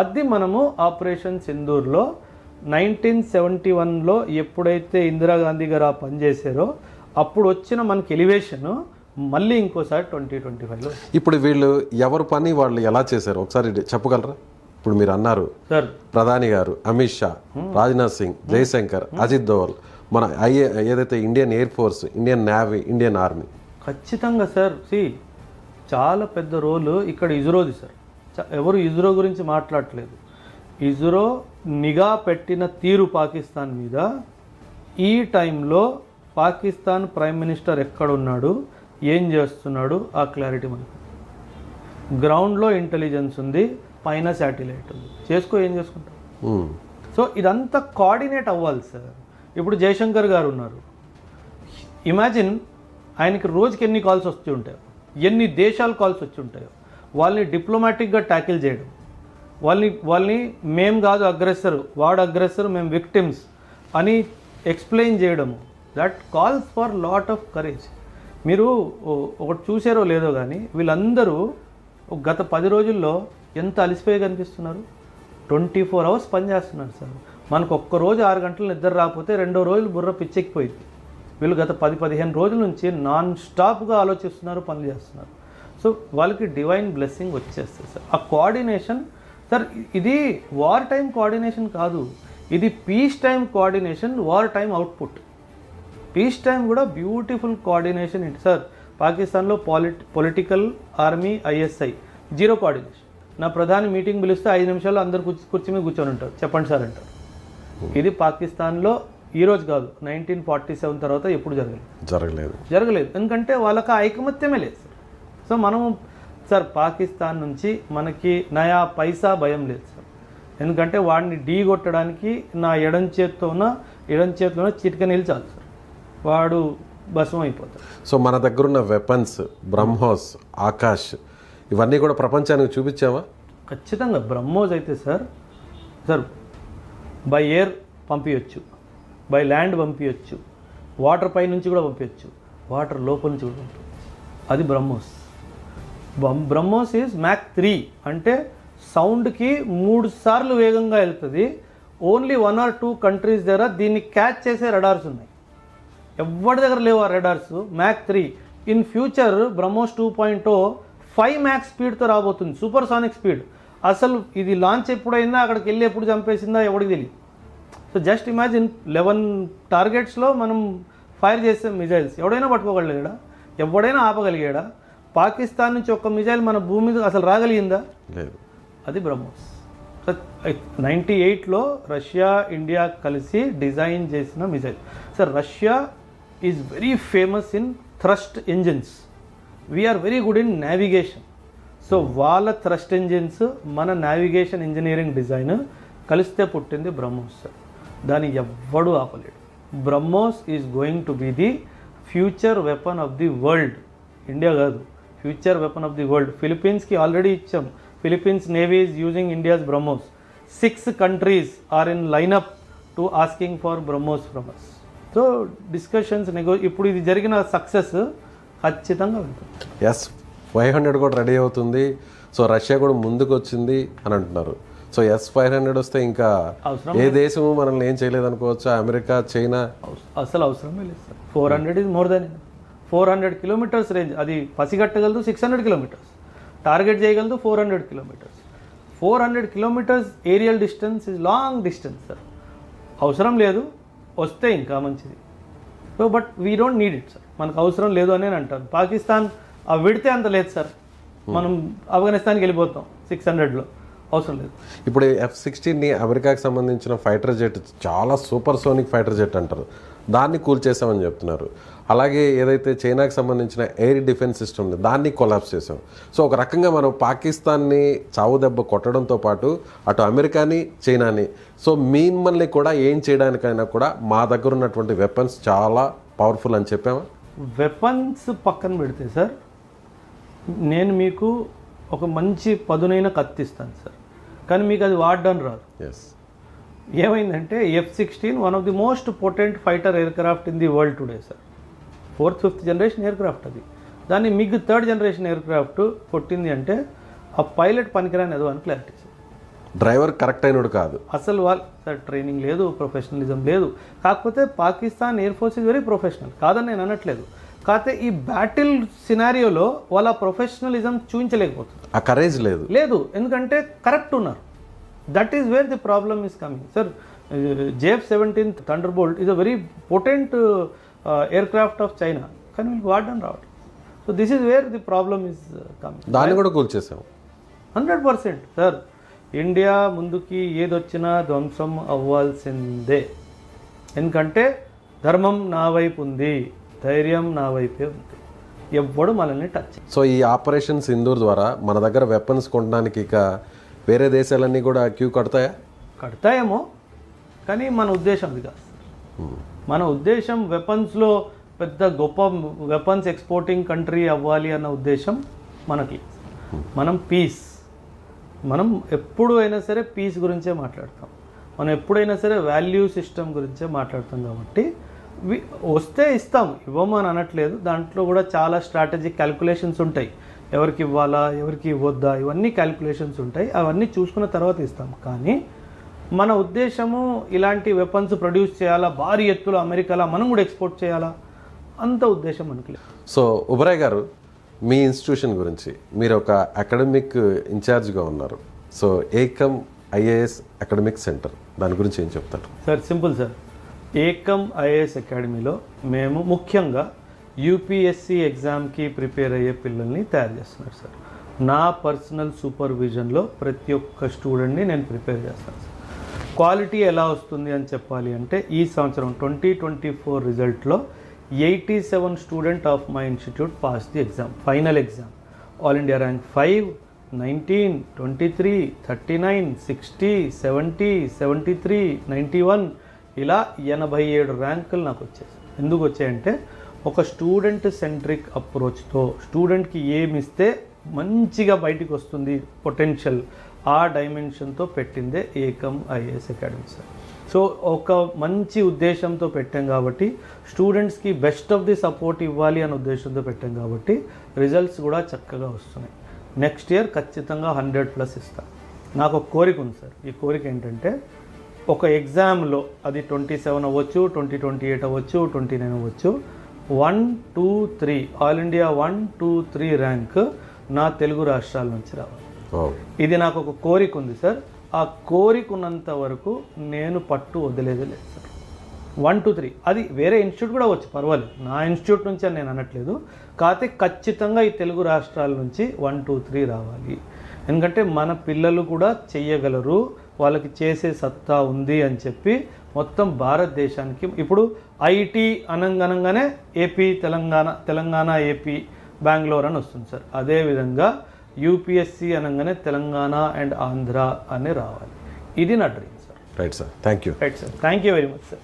అది మనము ఆపరేషన్ సింధూర్లో 1971లో ఎప్పుడైతే ఇందిరాగాంధీ గారు ఆ పని చేశారో అప్పుడు వచ్చిన మనకి ఎలివేషన్ మళ్ళీ ఇంకోసారి 2025లో. ఇప్పుడు వీళ్ళు ఎవరి పని వాళ్ళు ఎలా చేశారు ఒకసారి చెప్పగలరా? ఇప్పుడు మీరు అన్నారు సార్ ప్రధాని గారు, అమిత్ షా, రాజ్నాథ్ సింగ్, జయశంకర్, అజిత్ దోవల్, మన ఏదైతే Indian air force, Indian navy, Indian army. ఖచ్చితంగా సార్. చాలా పెద్ద రోల్ ఇక్కడ ఇజ్రోది సార్. ఎవరు ఇజ్రో గురించి మాట్లాడట్లేదు. ఇజ్రో నిఘా పెట్టిన తీరు పాకిస్తాన్ మీద, ఈ టైంలో పాకిస్తాన్ ప్రైమ్ మినిస్టర్ ఎక్కడున్నాడు, ఏం చేస్తున్నాడు, ఆ క్లారిటీ మనకు. గ్రౌండ్లో ఇంటెలిజెన్స్ ఉంది, పైన శాటిలైట్ ఉంది, ఏం చేసుకుంటాం. సో ఇదంతా కోఆర్డినేట్ అవ్వాలి సార్. ఇప్పుడు జయశంకర్ గారు ఉన్నారు, ఇమాజిన్ ఆయనకి రోజుకి ఎన్ని కాల్స్ వచ్చి ఉంటాయో, ఎన్ని దేశాల కాల్స్ వచ్చి ఉంటాయో, వాళ్ళని డిప్లొమాటిక్గా ట్యాకిల్ చేయడం, వాళ్ళని మేము కాదు అగ్రెసర్, వాడు అగ్రెసర్, మేము విక్టిమ్స్ అని ఎక్స్ప్లెయిన్ చేయడము. That calls for lot of courage. మీరు ఒకటి చూసారో లేదో కానీ వీళ్ళందరూ గత 10 రోజుల్లో ఎంత అలసిపోయి కనిపిస్తున్నారు. 24 అవర్స్ పనిచేస్తున్నారు సార్. మనకు ఒక్కరోజు 6 గంటలు నిద్ర రాకపోతే రెండో రోజులు బుర్ర పిచ్చెక్కిపోయింది. వీళ్ళు గత 10-15 రోజుల నుంచి నాన్ స్టాప్గా ఆలోచిస్తున్నారు, పనులు చేస్తున్నారు. సో వాళ్ళకి డివైన్ బ్లెస్సింగ్ వచ్చేస్తుంది సార్. ఆ కోఆర్డినేషన్ సార్, ఇది వార్ టైం కోఆర్డినేషన్ కాదు, ఇది peace time coordination, war time output. Peace time కూడా బ్యూటిఫుల్ కోఆర్డినేషన్ ఏంటి సార్. పాకిస్తాన్లో political, army, ISI zero coordination. నా ప్రధాని మీటింగ్ పిలిస్తే 5 నిమిషాల్లో అందరు కుర్చీ మీద కూర్చొని ఉంటారు, చెప్పండి సార్ అంటారు. ఇది పాకిస్తాన్లో ఈరోజు కాదు, 1947 తర్వాత ఎప్పుడు జరగలేదు. ఎందుకంటే వాళ్ళకి ఐకమత్యమే లేదు సార్. సో మనం సార్ పాకిస్తాన్ నుంచి మనకి నయా పైసా భయం లేదు సార్. ఎందుకంటే వాడిని ఢీ కొట్టడానికి నా ఎడం చేతిలోనే చిటిక నిలిచాలి సార్, వాడు భస్మం అయిపోతాడు. సో మన దగ్గర ఉన్న వెపన్స్, బ్రహ్మోస్, ఆకాష్, ఇవన్నీ కూడా ప్రపంచానికి చూపించావా? ఖచ్చితంగా. బ్రహ్మోస్ అయితే సార్ బై ఎయిర్ పంపించవచ్చు, బై ల్యాండ్ పంపించవచ్చు, వాటర్ పై నుంచి కూడా పంపించవచ్చు, వాటర్ లోపల నుంచి కూడా పంపించవచ్చు. అది బ్రహ్మోస్. బ్రహ్మోస్ ఈజ్ మ్యాక్ 3, అంటే సౌండ్కి 3 సార్లు వేగంగా వెళ్తుంది. ఓన్లీ 1 or 2 కంట్రీస్ దగ్గర దీన్ని క్యాచ్ చేసే రడార్స్ ఉన్నాయి, ఎవరి దగ్గర లేవు ఆ radars. Mach 3 in future BrahMos 2.0 5 Mach స్పీడ్తో రాబోతుంది, సూపర్సానిక్ స్పీడ్. అసలు ఇది లాంచ్ ఎప్పుడైందా, అక్కడికి వెళ్ళి ఎప్పుడు చంపేసిందా ఎవరికి తెలియదు. సో జస్ట్ ఇమాజిన్ 11 టార్గెట్స్లో మనం ఫైర్ చేసే మిజైల్స్ ఎవడైనా పట్టుకోగలిగాడా, ఎవడైనా ఆపగలిగాడా? పాకిస్తాన్ నుంచి ఒక మిజైల్ మన భూమి మీద అసలు రాగలిగిందా? లేదు. అది బ్రహ్మోస్. సో 98లో రష్యా, ఇండియా కలిసి డిజైన్ చేసిన missile sir. Russia is very famous in thrust engines, we are very good in navigation. So వాళ్ళ థ్రస్ట్ ఇంజిన్స్, మన నావిగేషన్ ఇంజనీరింగ్ డిజైన్ కలిస్తే పుట్టింది బ్రహ్మోస్ సార్. దాన్ని ఎవ్వడూ ఆపలేడు. BrahMos is going to be the future weapon of the world. India కాదు, future weapon of the world. ఫిలిప్పీన్స్కి ఆల్రెడీ ఇచ్చాం. Philippines navy is using India's BrahMos. 6 countries are in lineup to asking for BrahMos from us. So discussions ఇప్పుడు ఇది జరిగిన సక్సెస్ ఖచ్చితంగా ఉంటుంది. ఎస్, 500 కూడా రెడీ అవుతుంది. సో రష్యా కూడా ముందుకు వచ్చింది అని అంటున్నారు. సో S-500 వస్తే ఇంకా ఏ దేశము మనల్ని ఏం చేయలేదు అనుకోవచ్చా? అమెరికా, చైనా అసలు అవసరమే లేదు sir. 400 is more than 400 kilometres range. అది పసిగట్టగలదు 600 కిలోమీటర్స్, టార్గెట్ చేయగలదు 400 kilometres. 400 kilometres aerial distance is long distance sir. అవసరం లేదు, వస్తే ఇంకా మంచిది. So but we don't need it sir. మనకు అవసరం లేదు అని నేను అంటాను. పాకిస్తాన్ ఆ విడితే అంత లేదు సార్. మనం ఆఫ్ఘనిస్తాన్కి వెళ్ళిపోతాం 600లో, అవసరం లేదు. ఇప్పుడు F-16ని అమెరికాకి సంబంధించిన ఫైటర్ జెట్, చాలా సూపర్ సోనిక్ ఫైటర్ జెట్ అంటారు, దాన్ని కూల్చేసామని చెప్తున్నారు. అలాగే ఏదైతే చైనాకి సంబంధించిన ఎయిర్ డిఫెన్స్ సిస్టమ్ ఉంది దాన్ని కొలాప్స్ చేసాం. సో ఒక రకంగా మనం పాకిస్తాన్ని చావు దెబ్బ కొట్టడంతో పాటు అటు అమెరికాని, చైనాని, సో మిమ్మల్ని కూడా ఏం చేయడానికైనా కూడా మా దగ్గర ఉన్నటువంటి వెపన్స్ చాలా పవర్ఫుల్ అని చెప్పామా? వెపన్స్ పక్కన పెడితే సార్, నేను మీకు ఒక మంచి పదునైన కత్తిస్తాను సార్, కానీ మీకు అది వాడడం రాదు. ఎస్. ఏమైందంటే F-16 one of the most potent fighter aircraft in the world today sir. 4th 5th generation aircraft అది. దాన్ని మిగ్ 3rd జనరేషన్ ఎయిర్క్రాఫ్ట్ కొట్టింది అంటే ఆ పైలట్ పనికిరాని అది అని క్లారిటీ సార్. డ్రైవర్ కరెక్ట్ అయినడు కాదు అసలు వాళ్ళు సార్ ట్రైనింగ్ లేదు, ప్రొఫెషనలిజం లేదు. కాకపోతే Pakistan air force is very professional, కాదని నేను అనట్లేదు. కాకపోతే ఈ బ్యాటిల్ సినారియోలో వాళ్ళ ప్రొఫెషనలిజం చూపించలేకపోతుంది, ఆ కరేజ్ లేదు లేదు, ఎందుకంటే కరెక్ట్ ఉన్నారు. That is wear the problem is coming sir. JF-17 thunderbolt is a very potent aircraft of China, కానీ వీళ్ళకి వాడడం రావట్లేదు. So this is wear the problem is coming. దాన్ని కూడా కూల్చేసాం 100% సార్. ఇండియా ముందుకి ఏదొచ్చినా ధ్వంసం అవ్వాల్సిందే, ఎందుకంటే ధర్మం నా వైపు ఉంది, ధైర్యం నా వైపే ఉంది, ఎవ్వడు మనల్ని టచ్. సో ఈ ఆపరేషన్ సింధూర్ ద్వారా మన దగ్గర వెపన్స్ కొనడానికి ఇక వేరే దేశాలన్నీ కూడా క్యూ కడతాయేమో, కానీ మన ఉద్దేశం అది కాదు. మన ఉద్దేశం వెపన్స్లో పెద్ద గొప్ప వెపన్స్ ఎక్స్పోర్టింగ్ కంట్రీ అవ్వాలి అన్న ఉద్దేశం మనకి. మనం పీస్, మనం ఎప్పుడు అయినా సరే పీస్ గురించే మాట్లాడతాం. మనం ఎప్పుడైనా సరే వాల్యూ సిస్టమ్ గురించే మాట్లాడతాం. కాబట్టి వస్తే ఇస్తాం, ఇవ్వము అని అనట్లేదు. దాంట్లో కూడా చాలా స్ట్రాటజిక్ క్యాల్కులేషన్స్ ఉంటాయి, ఎవరికి ఇవ్వాలా, ఎవరికి ఇవ్వద్దా, ఇవన్నీ క్యాల్కులేషన్స్ ఉంటాయి. అవన్నీ చూసుకున్న తర్వాత ఇస్తాం. కానీ మన ఉద్దేశము ఇలాంటి వెపన్స్ ప్రొడ్యూస్ చేయాలా, భారీ ఎత్తులో అమెరికాలో మనం కూడా ఎక్స్పోర్ట్ చేయాలా, అంత ఉద్దేశం మనకి లేదు. సో ఉబరాయ్ గారు, మీ ఇన్స్టిట్యూషన్ గురించి, మీరు ఒక అకాడమిక్ ఇన్ఛార్జ్గా ఉన్నారు. So Ekam IAS academic centre, దాని గురించి ఏం చెప్తారు? Sir simple sir. Ekam IAS అకాడమీలో మేము ముఖ్యంగా UPSC ఎగ్జామ్కి ప్రిపేర్ అయ్యే పిల్లల్ని తయారు చేస్తున్నారు సార్. నా పర్సనల్ సూపర్విజన్లో ప్రతి ఒక్క స్టూడెంట్ని నేను ప్రిపేర్ చేస్తాను సార్. క్వాలిటీ ఎలా వస్తుంది అని చెప్పాలి అంటే, ఈ సంవత్సరం 2024 రిజల్ట్లో 87 student of my institute pass the exam, final exam. All India rank 5, 19, 23, 39, 60, 70, 73, 91, ఇలా 87 ర్యాంకులు నాకు వచ్చాయి. ఎందుకు వచ్చాయంటే ఒక స్టూడెంట్ సెంట్రిక్ అప్రోచ్తో స్టూడెంట్కి ఏమిస్తే మంచిగా బయటికి వస్తుంది పొటెన్షియల్, ఆ డైమెన్షన్తో పెట్టిందే Ekam IAS academy sir. So ఒక మంచి ఉద్దేశంతో పెట్టాం కాబట్టి, స్టూడెంట్స్కి బెస్ట్ ఆఫ్ ది సపోర్ట్ ఇవ్వాలి అనే ఉద్దేశంతో పెట్టాం కాబట్టి రిజల్ట్స్ కూడా చక్కగా వస్తున్నాయి. నెక్స్ట్ ఇయర్ ఖచ్చితంగా 100+ ఇస్తాను. నాకు ఒక కోరిక ఉంది సార్. ఈ కోరిక ఏంటంటే, ఒక ఎగ్జామ్లో అది 27 అవ్వచ్చు, 2028 అవ్వచ్చు, 29 అవ్వచ్చు, 1, 2, 3 ఆల్ ఇండియా 1, 2, 3 ర్యాంక్ నా తెలుగు రాష్ట్రాల నుంచి రావాలి. ఇది నాకు ఒక కోరిక ఉంది సార్. ఆ కోరిక ఉన్నంత వరకు నేను పట్టు వదిలేదే లేదు సార్. 1, 2, 3 అది వేరే ఇన్స్టిట్యూట్ కూడా వచ్చి పర్వాలేదు, నా ఇన్స్టిట్యూట్ నుంచి అని నేను అనట్లేదు. కాకపోతే ఖచ్చితంగా ఈ తెలుగు రాష్ట్రాల నుంచి 1, 2, 3 రావాలి. ఎందుకంటే మన పిల్లలు కూడా చెయ్యగలరు, వాళ్ళకి చేసే సత్తా ఉంది అని చెప్పి మొత్తం భారతదేశానికి ఇప్పుడు IT అనగానే ఏపీ, తెలంగాణ ఏపీ, బెంగళూరు అని వస్తుంది సార్. అదేవిధంగా UPSC అనగానే తెలంగాణ అండ్ ఆంధ్ర అని రావాలి. ఇది నా dream sir. Right sir, thank you. Right sir, thank you very much sir.